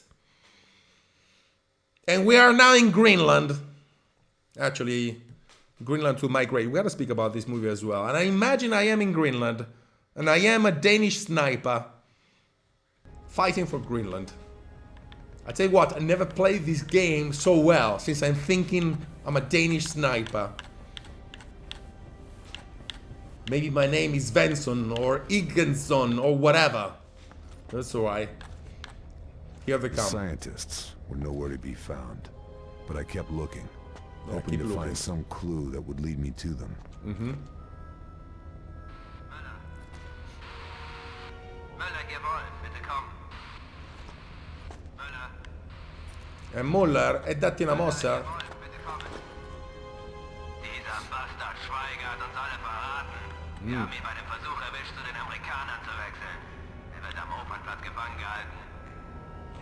And we are now in Greenland, Actually, Greenland to migrate. We gotta speak about this movie as well. And I imagine I am in Greenland, and I am a Danish sniper fighting for Greenland. I tell you what, I never played this game so well since I'm thinking I'm a Danish sniper. Maybe my name is Svensson or Igensson or whatever. That's alright. Here they come. Scientists were nowhere to be found, but I kept looking, hoping to find some clue that would lead me to them. Möller, jawohl, bitte komm. Möller. Muller, e datti una mossa. Jawohl, bitte kommen. Dieser Bastard Schweigert uns alle verraten. Wir haben ihn bei dem Versuch erwischt, zu den Amerikanern zu wechseln. Er wird am Opernplatz gefangen gehalten.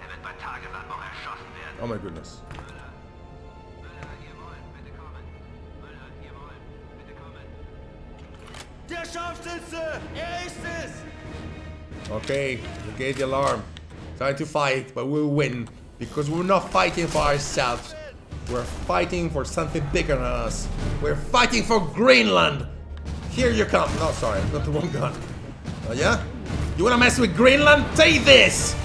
Er wird bei Tagesanbruch erschossen werden. Oh my goodness. Möller, jawohl, bitte kommen. Möller, jawohl, bitte kommen. Der Scharfschütze! Er ist es! Okay, we gave the alarm. Time to fight, but we'll win. Because we're not fighting for ourselves. We're fighting for something bigger than us. We're fighting for Greenland! Here you come. No, sorry, I've got the wrong gun. Oh yeah? You wanna mess with Greenland? Take this!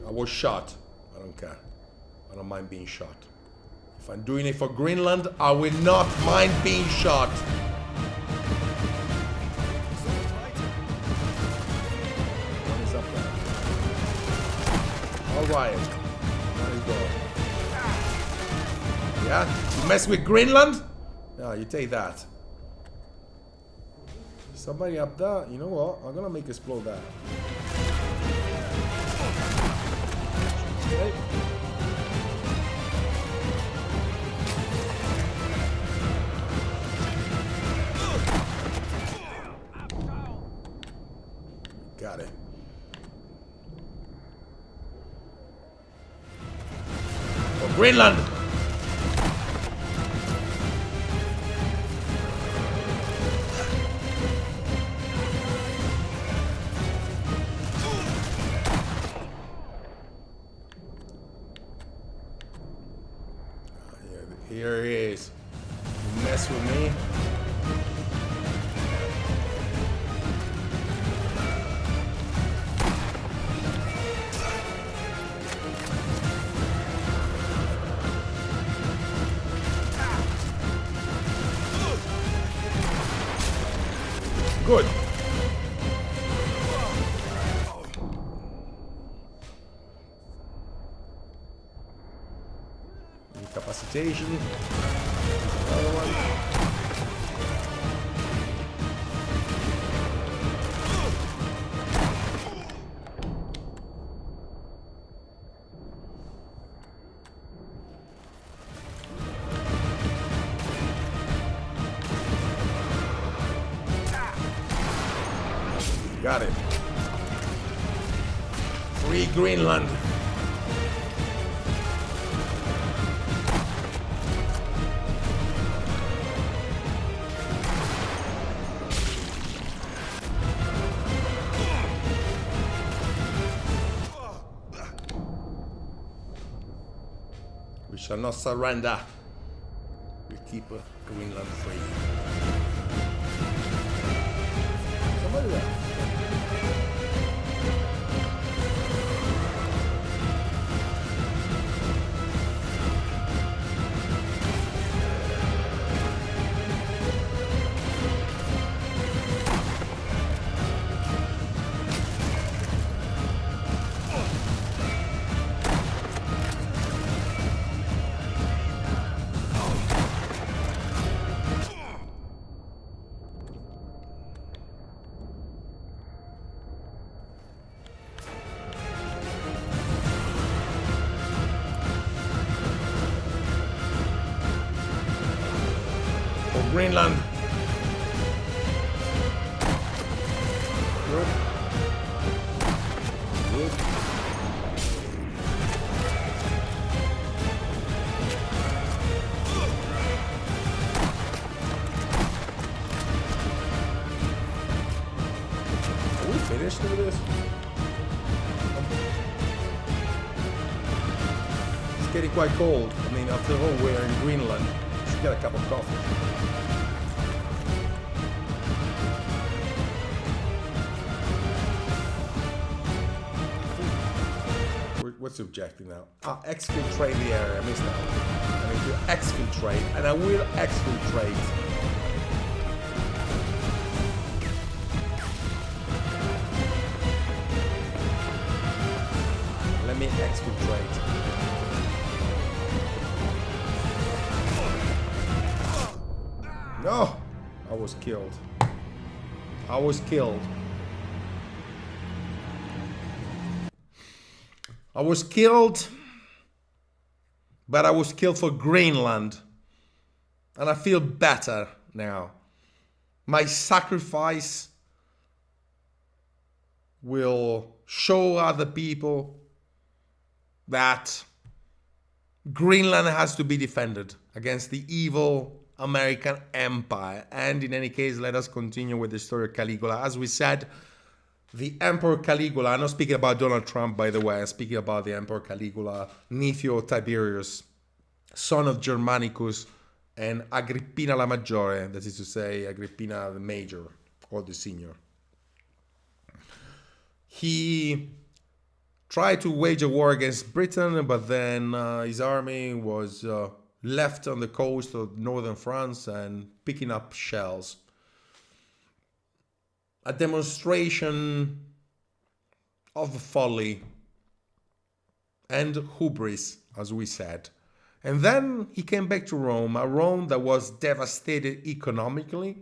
I was shot. I don't care. I don't mind being shot. If I'm doing it for Greenland, I will not mind being shot. What is up there? Alright. There you go. Yeah? You mess with Greenland? Yeah, you take that. Somebody up there? You know what? I'm gonna make explode that. Okay. Got it. For Greenland! Here he is. You mess with me. Good. Incapacitation. Another one. Got it. Free Greenland. We shall not surrender. We keep Greenland free. Somebody there. Greenland. Good. Good. Are we finished with this? getting quite cold. I mean, after all, we're in Greenland. You should get a cup of coffee. What's the objective now? Exfiltrate the area. I missed that one. I need to exfiltrate, and I will exfiltrate. Let me exfiltrate. No! I was killed. I was killed. I was killed, but I was killed for Greenland. And I feel better now. My sacrifice will show other people that Greenland has to be defended against the evil American empire. And in any case, let us continue with the story of Caligula. As we said, the Emperor Caligula, I'm not speaking about Donald Trump, by the way, I'm speaking about the Emperor Caligula, nephew of Tiberius, son of Germanicus and Agrippina la Maggiore, that is to say, Agrippina the Major, or the Senior. He tried to wage a war against Britain, but then his army was left on the coast of northern France and picking up shells. A demonstration of folly and hubris, as we said. And then he came back to Rome, a Rome that was devastated economically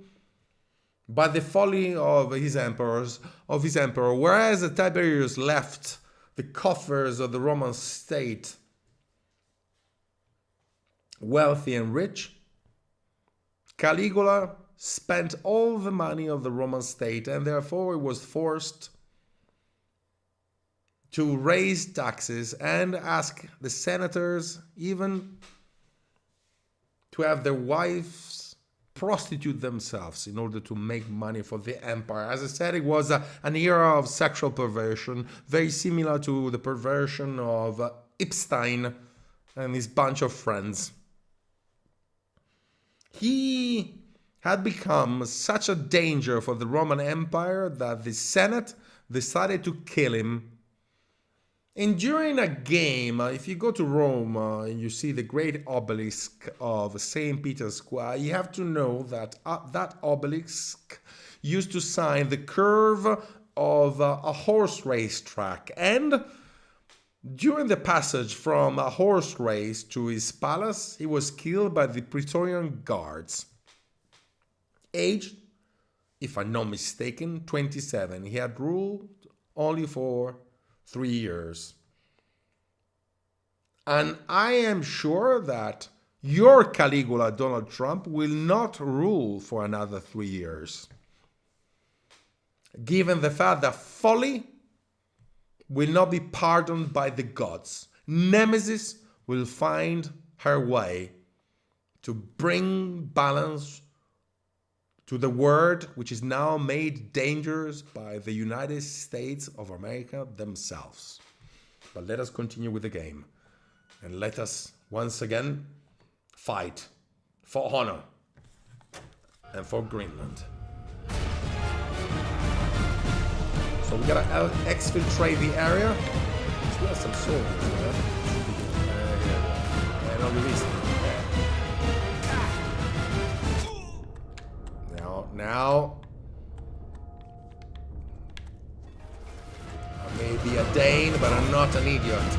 by the folly of his emperor, whereas Tiberius left the coffers of the Roman state wealthy and rich. Caligula spent all the money of the Roman state, and therefore he was forced to raise taxes and ask the senators even to have their wives prostitute themselves in order to make money for the empire. As I said, it was an era of sexual perversion, very similar to the perversion of Epstein and his bunch of friends. He had become such a danger for the Roman Empire that the Senate decided to kill him. And during a game, if you go to Rome and you see the great obelisk of St. Peter's Square, you have to know that that obelisk used to sign the curve of a horse race track. And during the passage from a horse race to his palace, he was killed by the Praetorian Guards. Aged, if I'm not mistaken, 27. He had ruled only for 3 years. And I am sure that your Caligula, Donald Trump, will not rule for another 3 years. Given the fact that folly will not be pardoned by the gods. Nemesis will find her way to bring balance to the world, which is now made dangerous by the United States of America themselves. But let us continue with the game. And let us, once again, fight for honor and for Greenland. So we gotta exfiltrate the area. Still have some soldiers there. Non li ho visti. Now. I may be a Dane, but I'm not an idiot.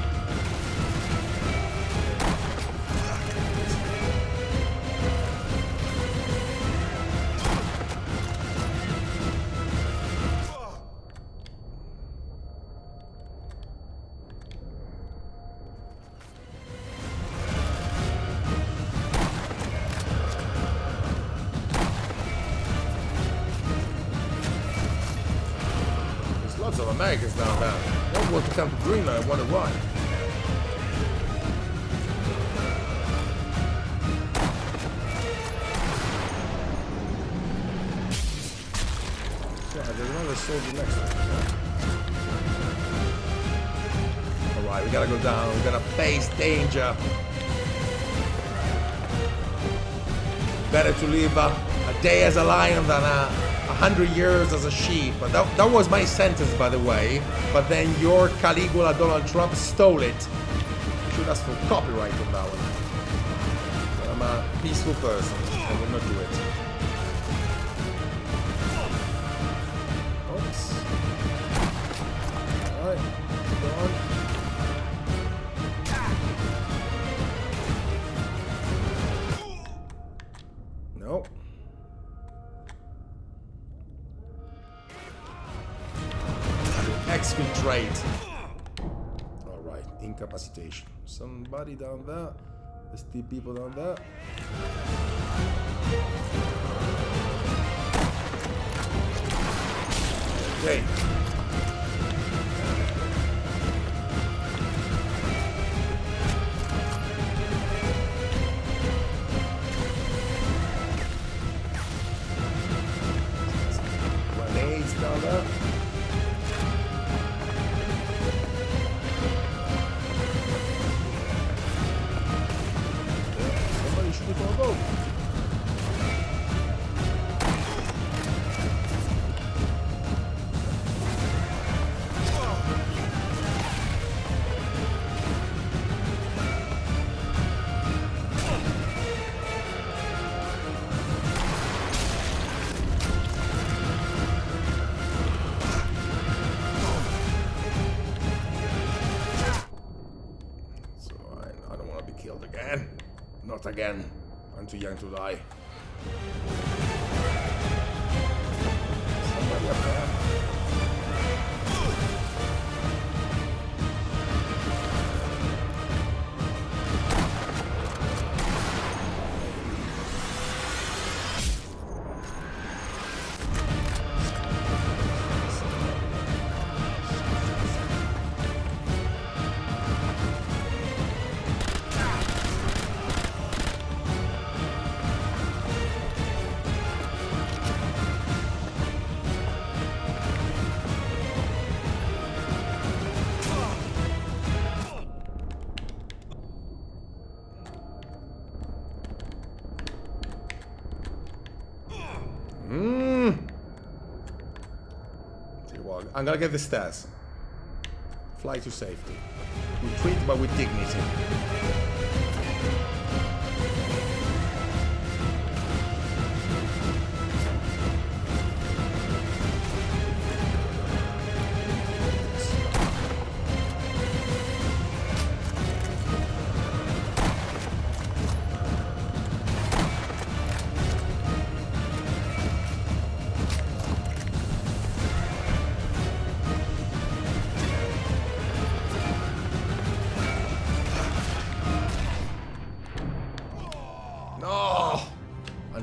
Lots of Americans down there. One want to come to Greenland, I wonder why. Yeah, there's another soldier next to me. we gotta go down. We gotta face danger. Better to live a day as a lion than 100 years as a sheep. But that was my sentence, by the way. But then your Caligula Donald Trump stole it. Should ask for copyright on that one. But I'm a peaceful person. I will not do it. Oops. Alright, go on. Nope. Exfiltrate. Alright, incapacitation. Somebody down there. There's 3 people down there. Okay. Grenades down there. Somebody shoot it for a boat. Not again. I'm too young to die. Somebody up there. I'm gonna get the stairs. Fly to safety. Retreat, but with dignity.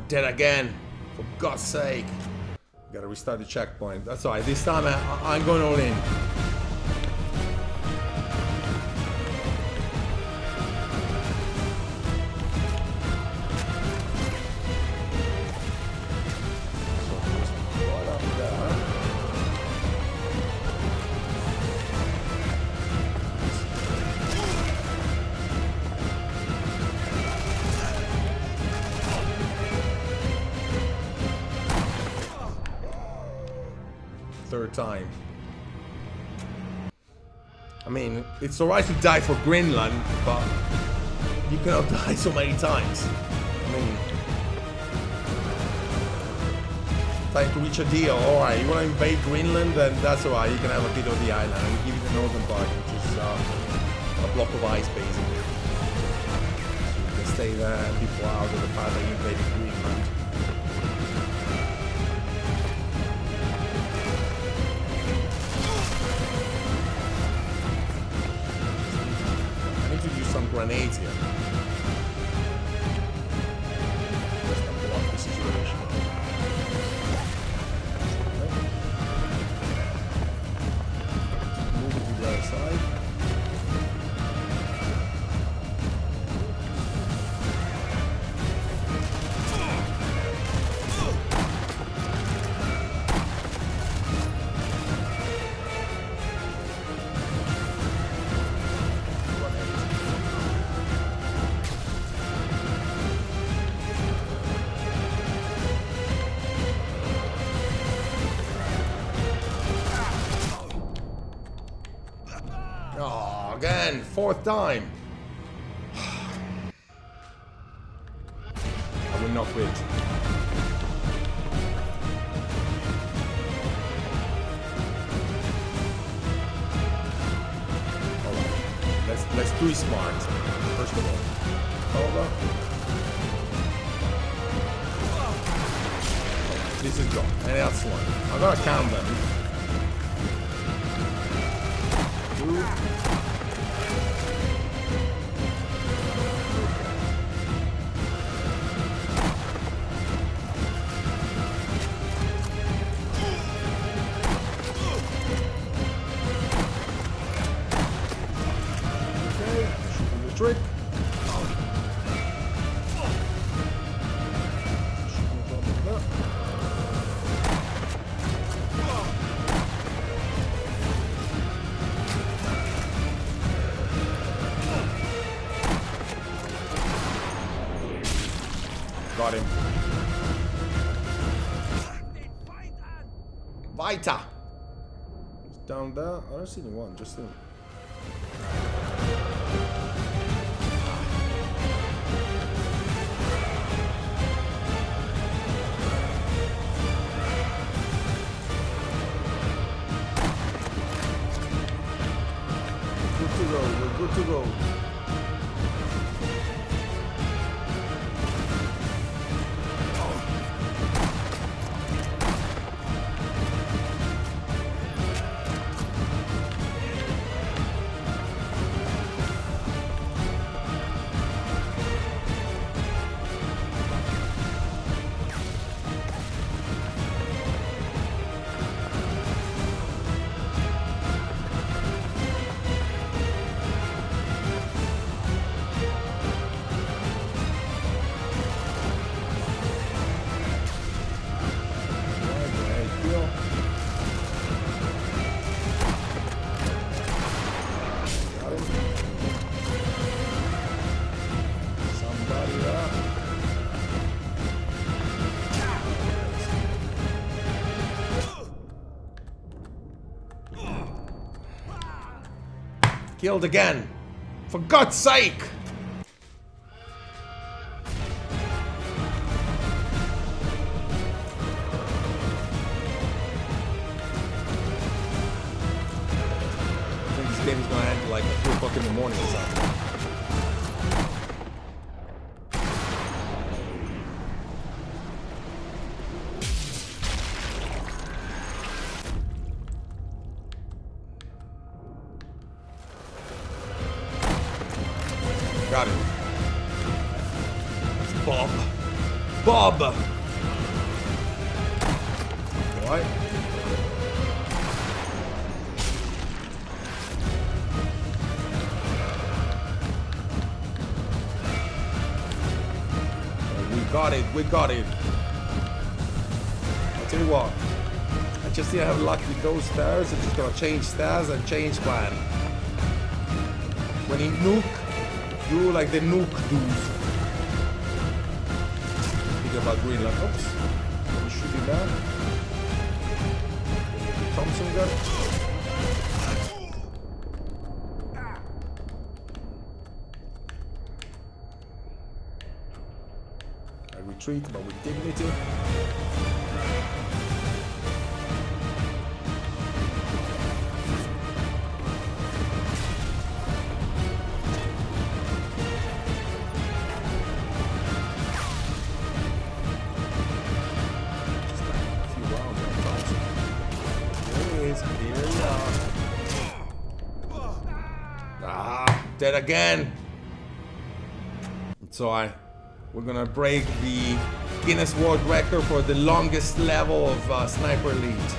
Dead again, for God's sake. Gotta restart the checkpoint. That's alright, this time I'm going all in. Third time. I mean, it's alright to die for Greenland, but you cannot die so many times. I mean, time to reach a deal. Alright, you want to invade Greenland, then that's alright. You can have a bit of the island. I'll give you the northern part, which is a block of ice, basically. So you can stay there and people out of the fact that you invaded Greenland. Some grenades here. Just to block the situation. Move it to the other side. 4th time. I will not quit. Alright, let's do it smart. First of all. Hold up. This is gone. And that's one. I'm gonna count them. 2. Okay, shooting the trick. Got him. Vita. He's down there. I don't see anyone, just him. Good to go. We're good to go. Killed again. For God's sake! I think this game is gonna end like at 3 o'clock in the morning or something. Got it. It's Bob. Bob! What? We got it, we got it. I'll tell you what. I just didn't have luck with those stairs. I'm just gonna change stairs and change plan. When he nuke, do like the nuke Duce. Think about Greenland. Oops. I'm shooting that. Thompson gun. I retreat, but with dignity. Dead again. So we're gonna break the Guinness World Record for the longest level of Sniper Elite.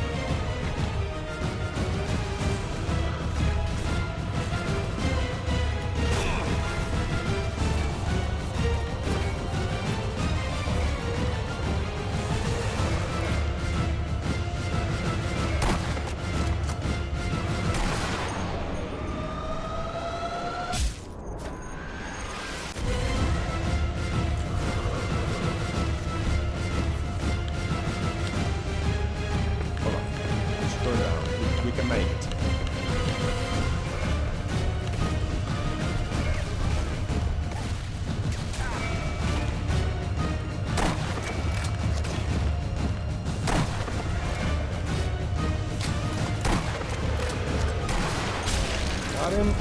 Got him.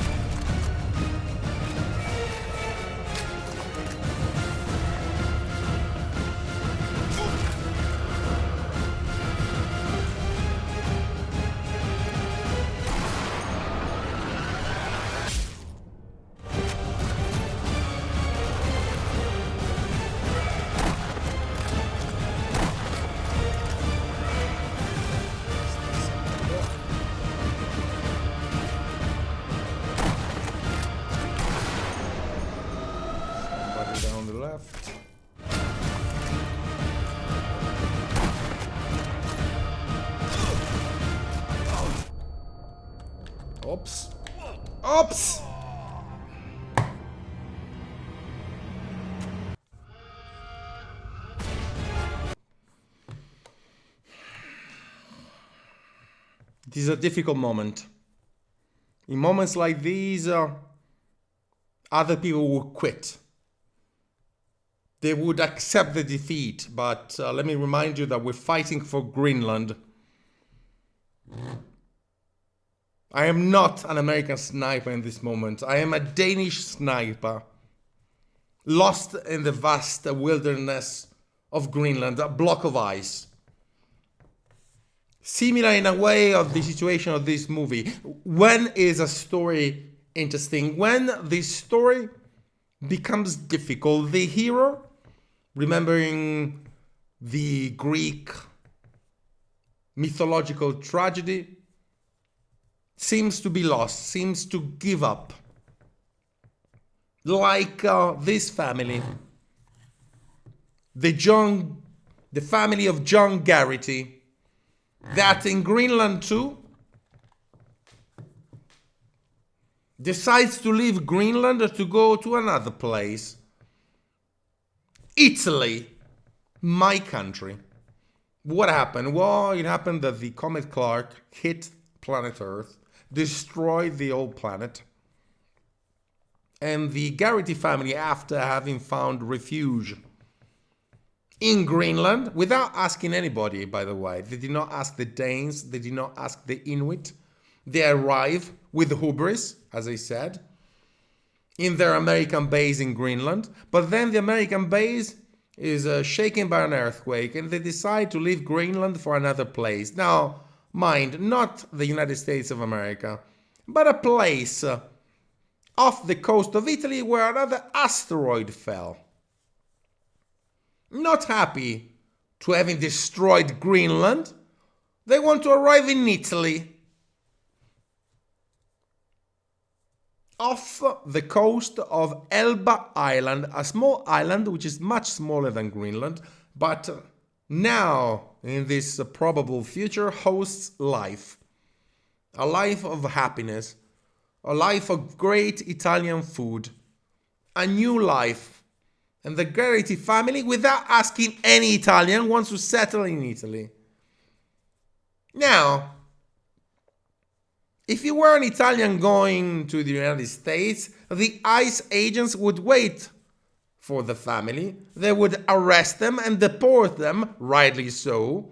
Down the left. Oops. Oops! This is a difficult moment. In moments like these, other people will quit. They would accept the defeat, but let me remind you that we're fighting for Greenland. I am not an American sniper in this moment. I am a Danish sniper, lost in the vast wilderness of Greenland, a block of ice. Similar in a way of the situation of this movie. When is a story interesting? When this story becomes difficult. The hero, remembering the Greek mythological tragedy, seems to be lost, seems to give up. Like this family, the family of John Garrity, that in Greenland too decides to leave Greenland to go to another place. Italy, my country. What happened? Well, it happened that the comet Clark hit planet Earth, destroyed the old planet, and the Garrity family, after having found refuge in Greenland, without asking anybody, by the way, they did not ask the Danes, they did not ask the Inuit, they arrive with hubris, as I said, in their American base in Greenland, but then the American base is shaken by an earthquake and they decide to leave Greenland for another place. Now, mind, not the United States of America, but a place off the coast of Italy where another asteroid fell. Not happy to having destroyed Greenland, they want to arrive in Italy. Off the coast of Elba Island, a small island which is much smaller than Greenland, but now in this probable future hosts life. A life of happiness, a life of great Italian food, a new life. And the Garrity family, without asking any Italian, wants to settle in Italy. Now, if you were an Italian going to the United States, the ICE agents would wait for the family. They would arrest them and deport them, rightly so,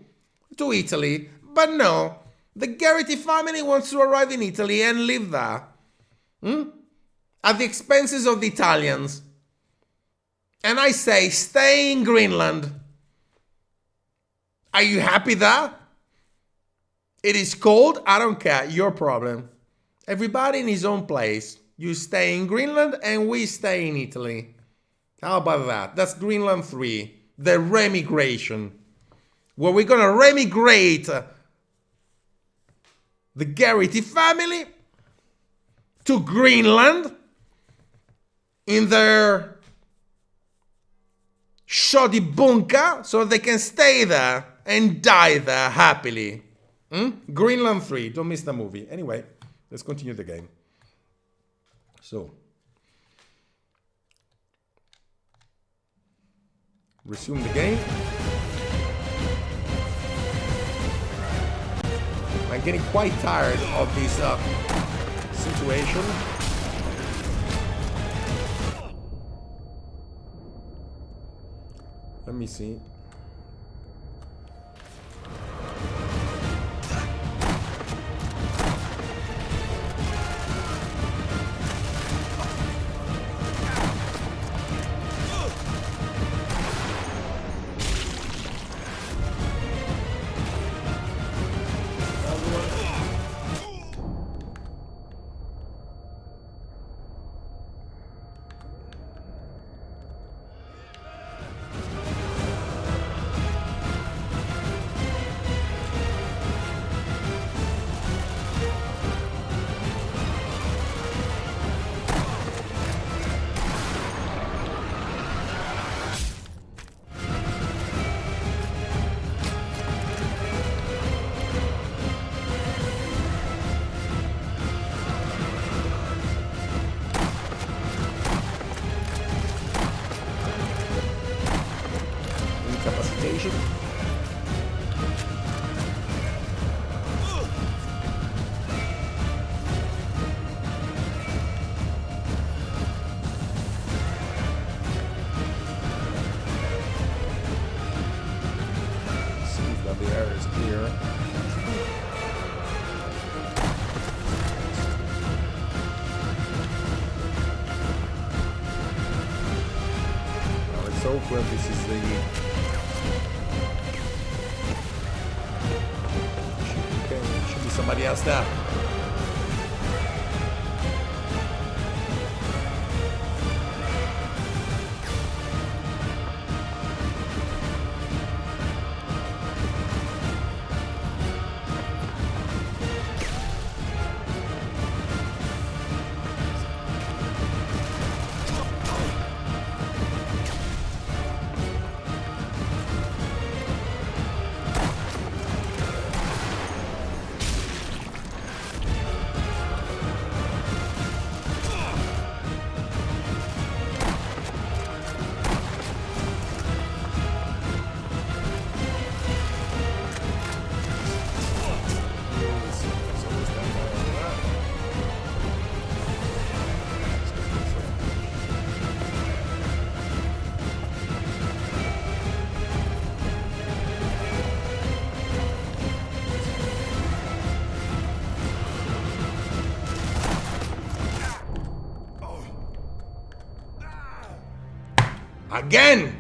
to Italy. But no, the Garrity family wants to arrive in Italy and live there. At the expenses of the Italians. And I say, stay in Greenland. Are you happy there? It is cold, I don't care, your problem. Everybody in his own place. You stay in Greenland and we stay in Italy. How about that? That's Greenland 3, the remigration. Where we're gonna remigrate the Garrity family to Greenland in their shoddy bunker so they can stay there and die there happily. Greenland 3, don't miss the movie. Anyway, let's continue the game. So, resume the game. I'm getting quite tired of this situation. Let me see. vegetation. Seems that the air is clear. Let's hope well this is the should be somebody else there. Again!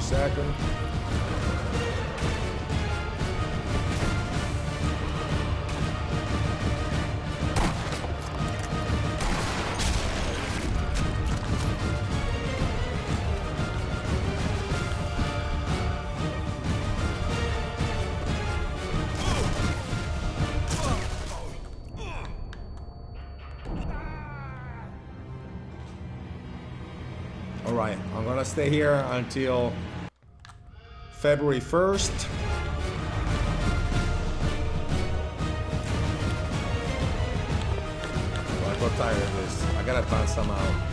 Second. All right, I'm gonna stay here until February 1st. I got tired of this. I gotta find somehow.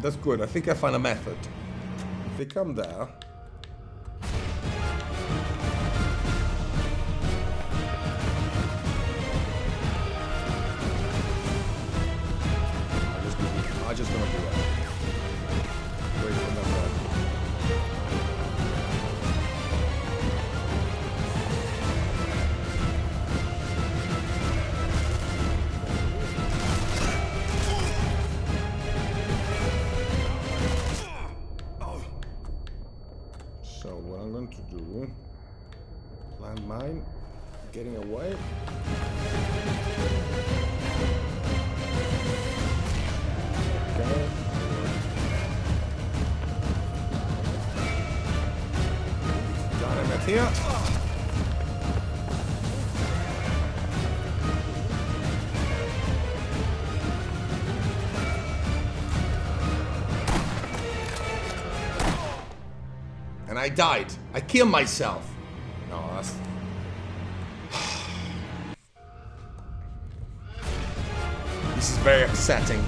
That's good. I think I found a method. If they come there. I'm just gonna do that. Wait for them. getting away. Okay. Dynamite here. And I died. I killed myself. No, that's... This is very upsetting.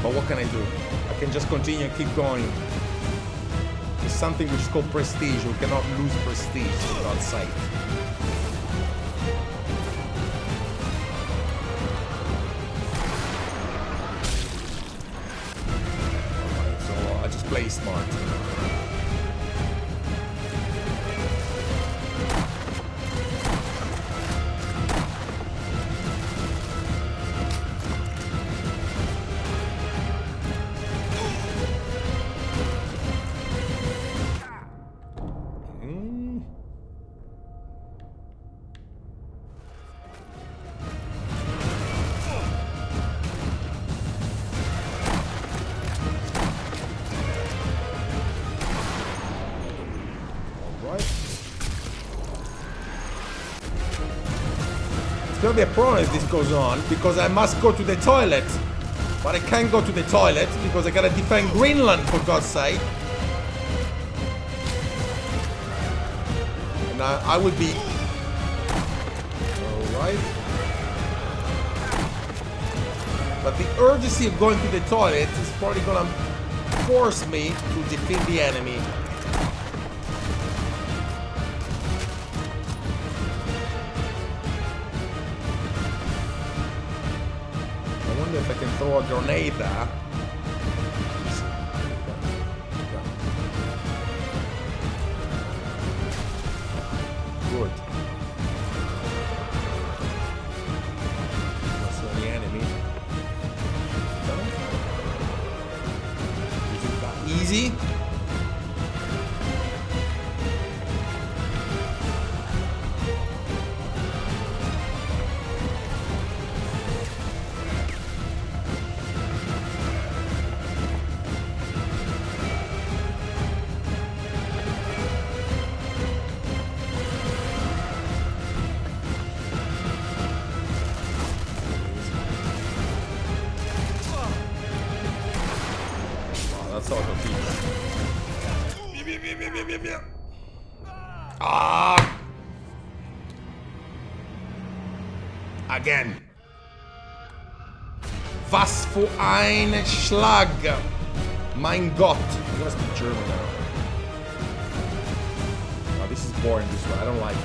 But what can I do? I can just continue and keep going. There's something which is called prestige. We cannot lose prestige, for God's sake. Alright, so I just play smart. It's gonna be a problem if this goes on, because I must go to the toilet. But I can't go to the toilet because I gotta defend Greenland, for God's sake. And I will be... Alright. But the urgency of going to the toilet is probably gonna force me to defeat the enemy. If I can throw a grenade there. Good. That's the enemy. Is it that easy? Ah! Again. Was für ein Schlag. Mein Gott. I'm gonna speak German now. Oh, this is boring this way. I don't like it.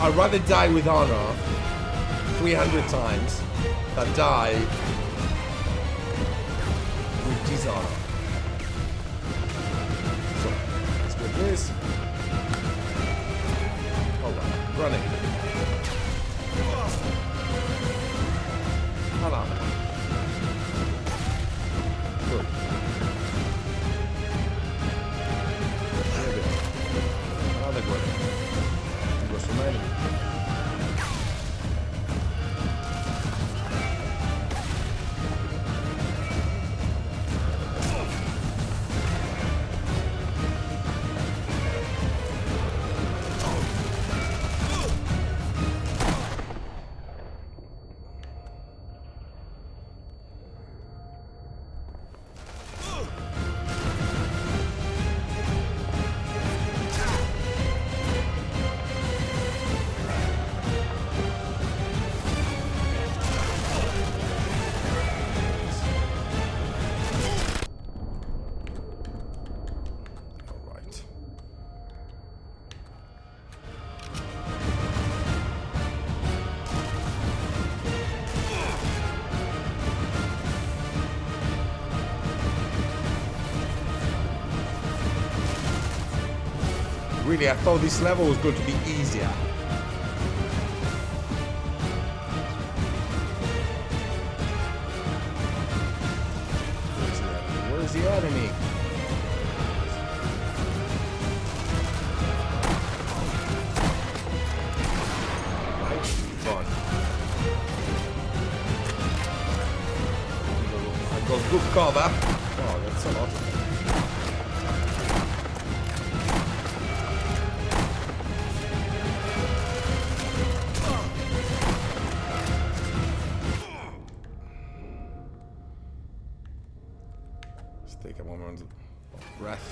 I'd rather die with honor 300 times than die with dishonor. So, let's get this. Alright, running. Hello. Good. There we go. Another good. Go so many. Really, I thought this level was going to be easier. Where's the enemy? got good cover. Oh, that's a lot. Let's take a moment of breath.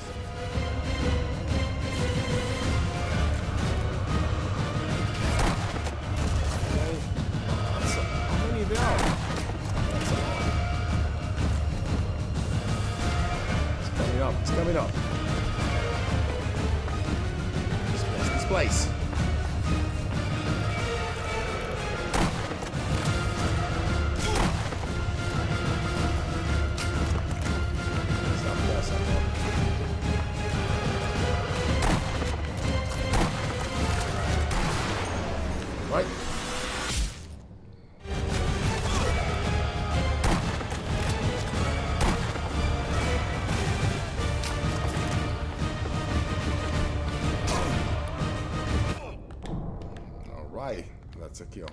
Okay. How many there are? That's a lot. It's coming up. This place. Right. Alright, that's a kill.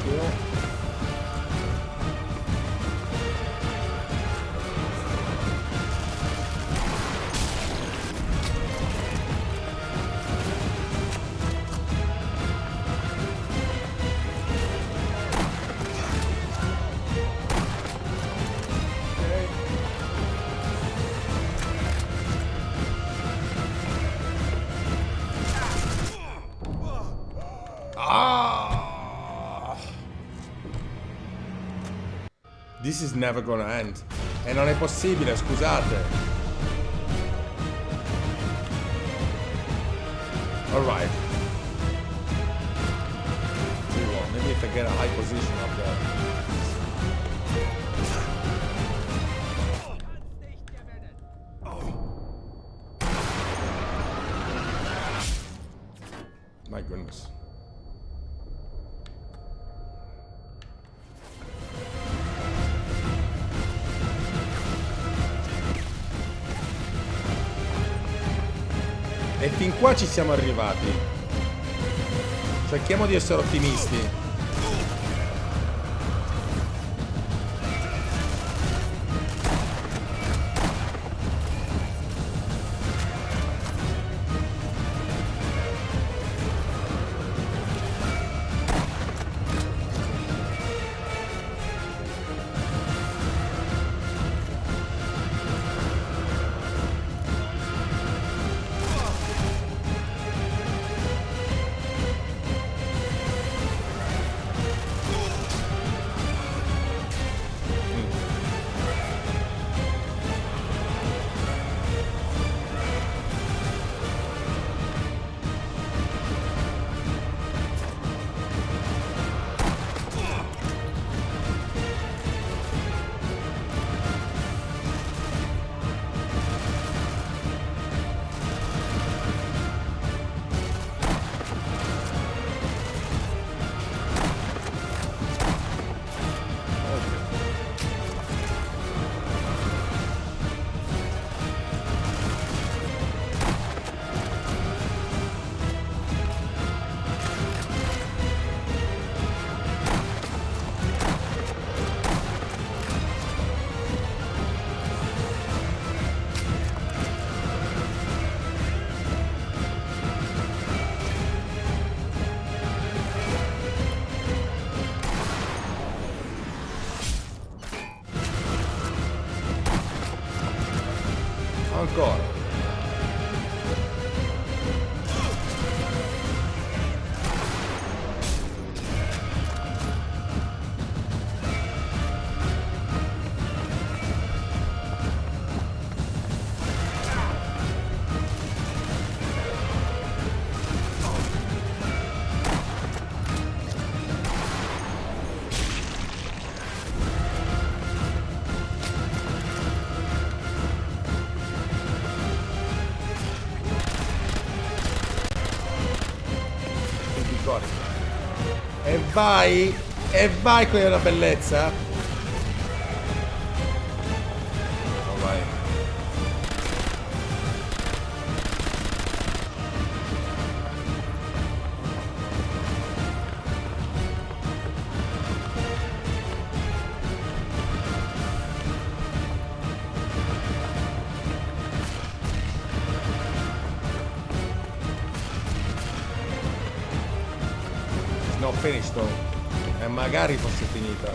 Kill. This is never gonna end. E non è possibile, scusate. Alright. Maybe if I get a high position up there. My goodness. E fin qua ci siamo arrivati. Cerchiamo di essere ottimisti. Ancora. E vai con la bellezza. Oh, vai. not finished though. E magari fosse finita.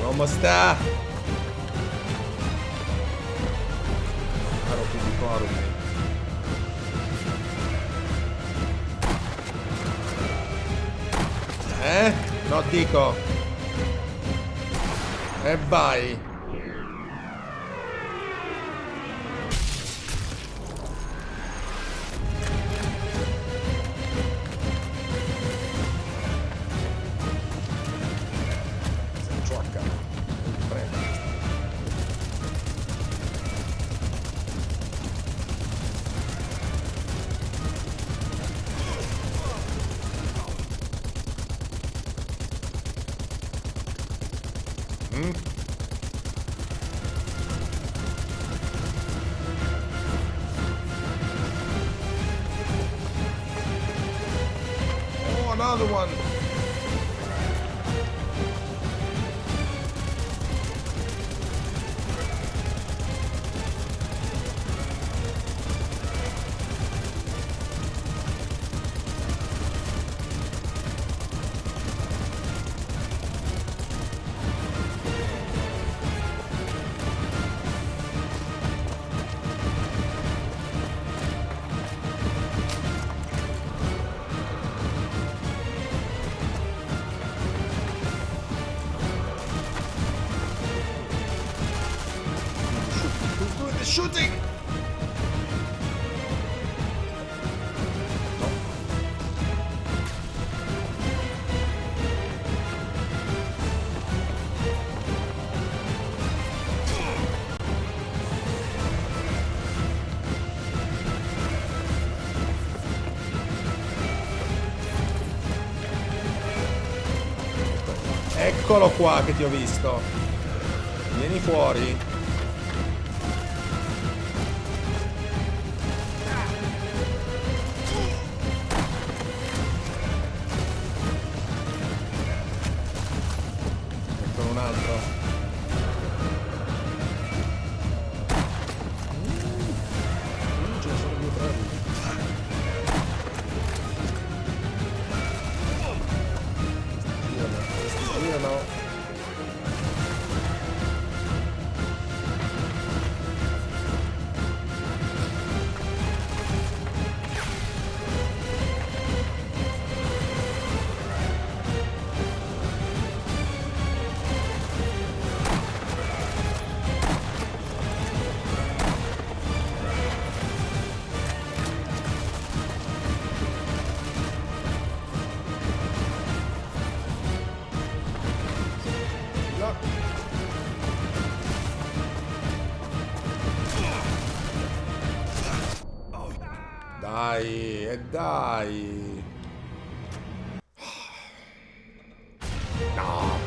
Almost there. Ero più di corvi. No, dico. E vai. Oh, another one. Shooting! No. Eccolo qua che ti ho visto. Vieni fuori. Dai, e dai. No.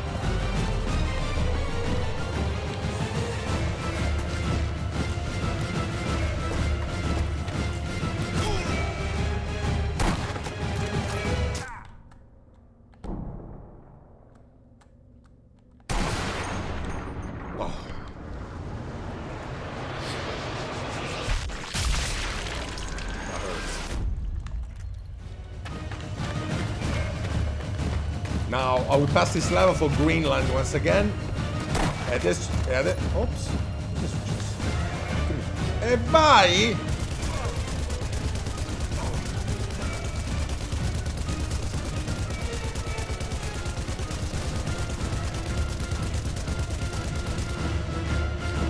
Now I will pass this level for Greenland once again. Ops. E vai!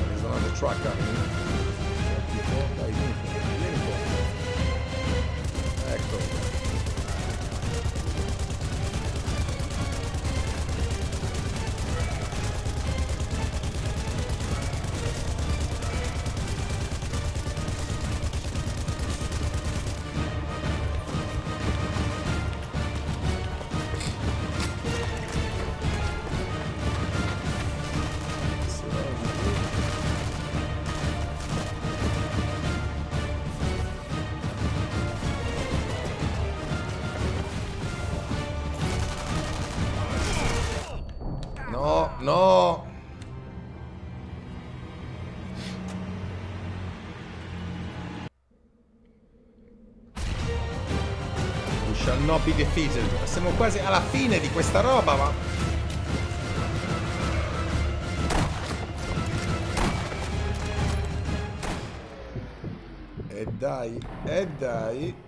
There's another truck coming. Ecco. no. We shall not be defeated. Siamo quasi alla fine di questa roba, ma... E dai, e dai.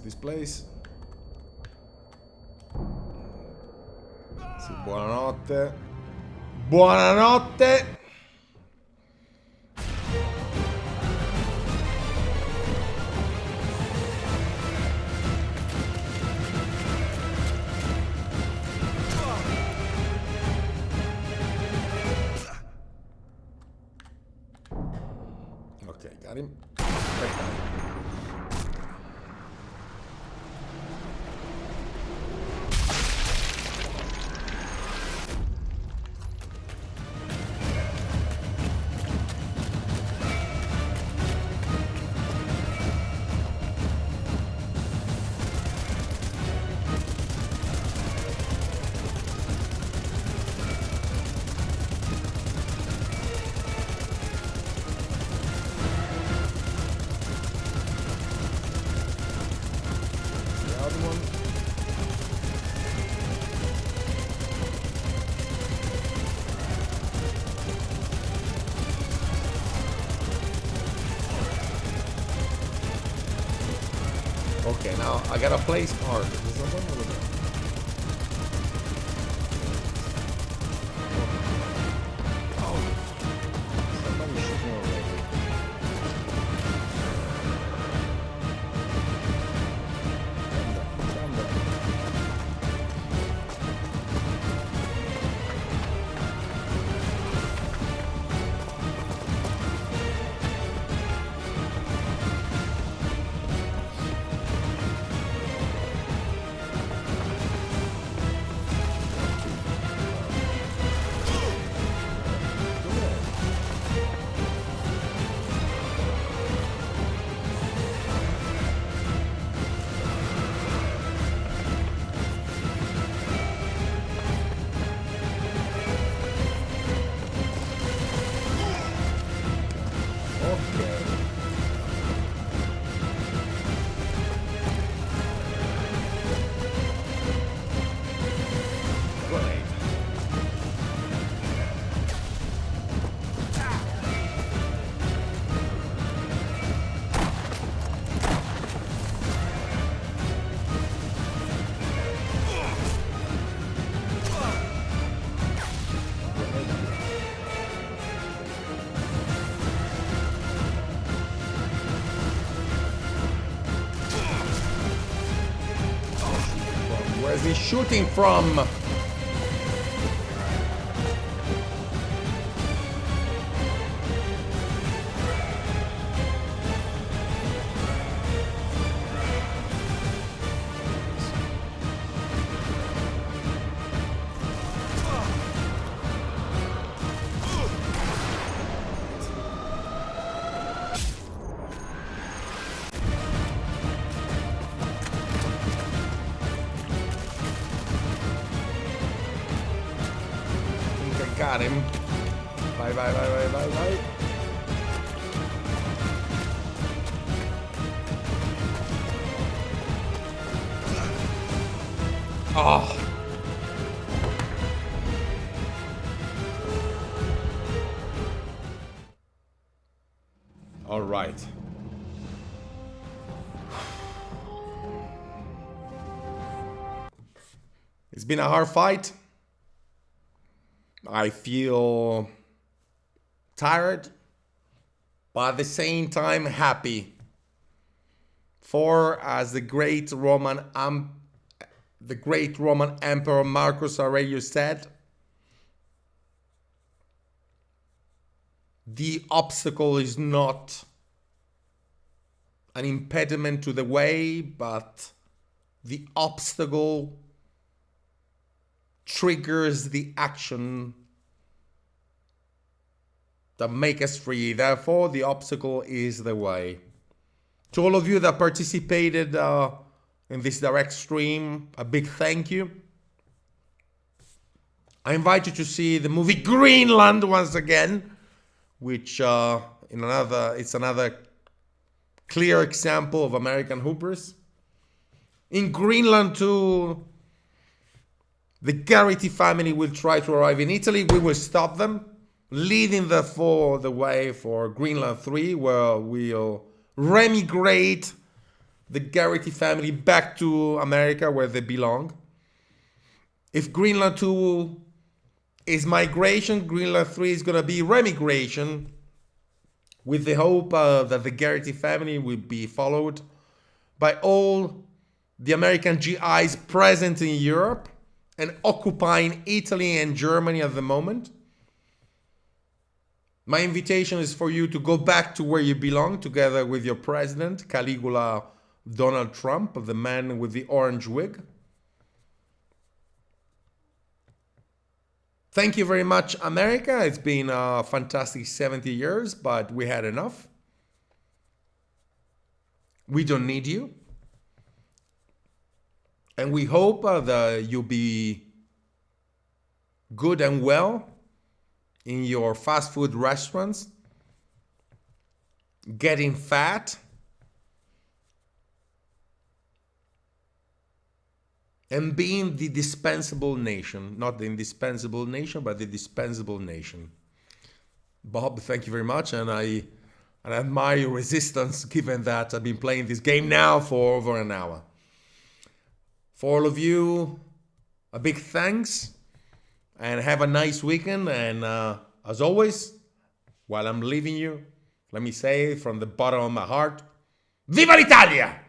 This place. Sì, buonanotte. Buonanotte. Ok, got him. Okay, now I gotta place art. Is that one over there? Oh, somebody should know already. Calm down. Where's he shooting from? Got him. Bye, bye, bye, bye, bye, bye. Oh. All right. It's been a hard fight. I feel tired, but at the same time happy. For as the great Roman Emperor Marcus Aurelius said, the obstacle is not an impediment to the way, but the obstacle triggers the action that make us free. Therefore, the obstacle is the way. To all of you that participated in this direct stream, a big thank you. I invite you to see the movie Greenland once again, which it's another clear example of American hubris. In Greenland too, the Garrity family will try to arrive in Italy. We will stop them, leading the way for Greenland 3, where we'll remigrate the Garrity family back to America where they belong. If Greenland 2 is migration, Greenland 3 is going to be remigration, with the hope that the Garrity family will be followed by all the American GIs present in Europe and occupying Italy and Germany at the moment. My invitation is for you to go back to where you belong, together with your president, Caligula Donald Trump, the man with the orange wig. Thank you very much, America. It's been a fantastic 70 years, but we had enough. We don't need you. And we hope that you'll be good and well in your fast food restaurants, getting fat, and being the dispensable nation. Not the indispensable nation, but the dispensable nation. Bob, thank you very much, and I admire your resistance, given that I've been playing this game now for over an hour. For all of you, a big thanks, and have a nice weekend. And as always, while I'm leaving you, let me say from the bottom of my heart, Viva l'Italia!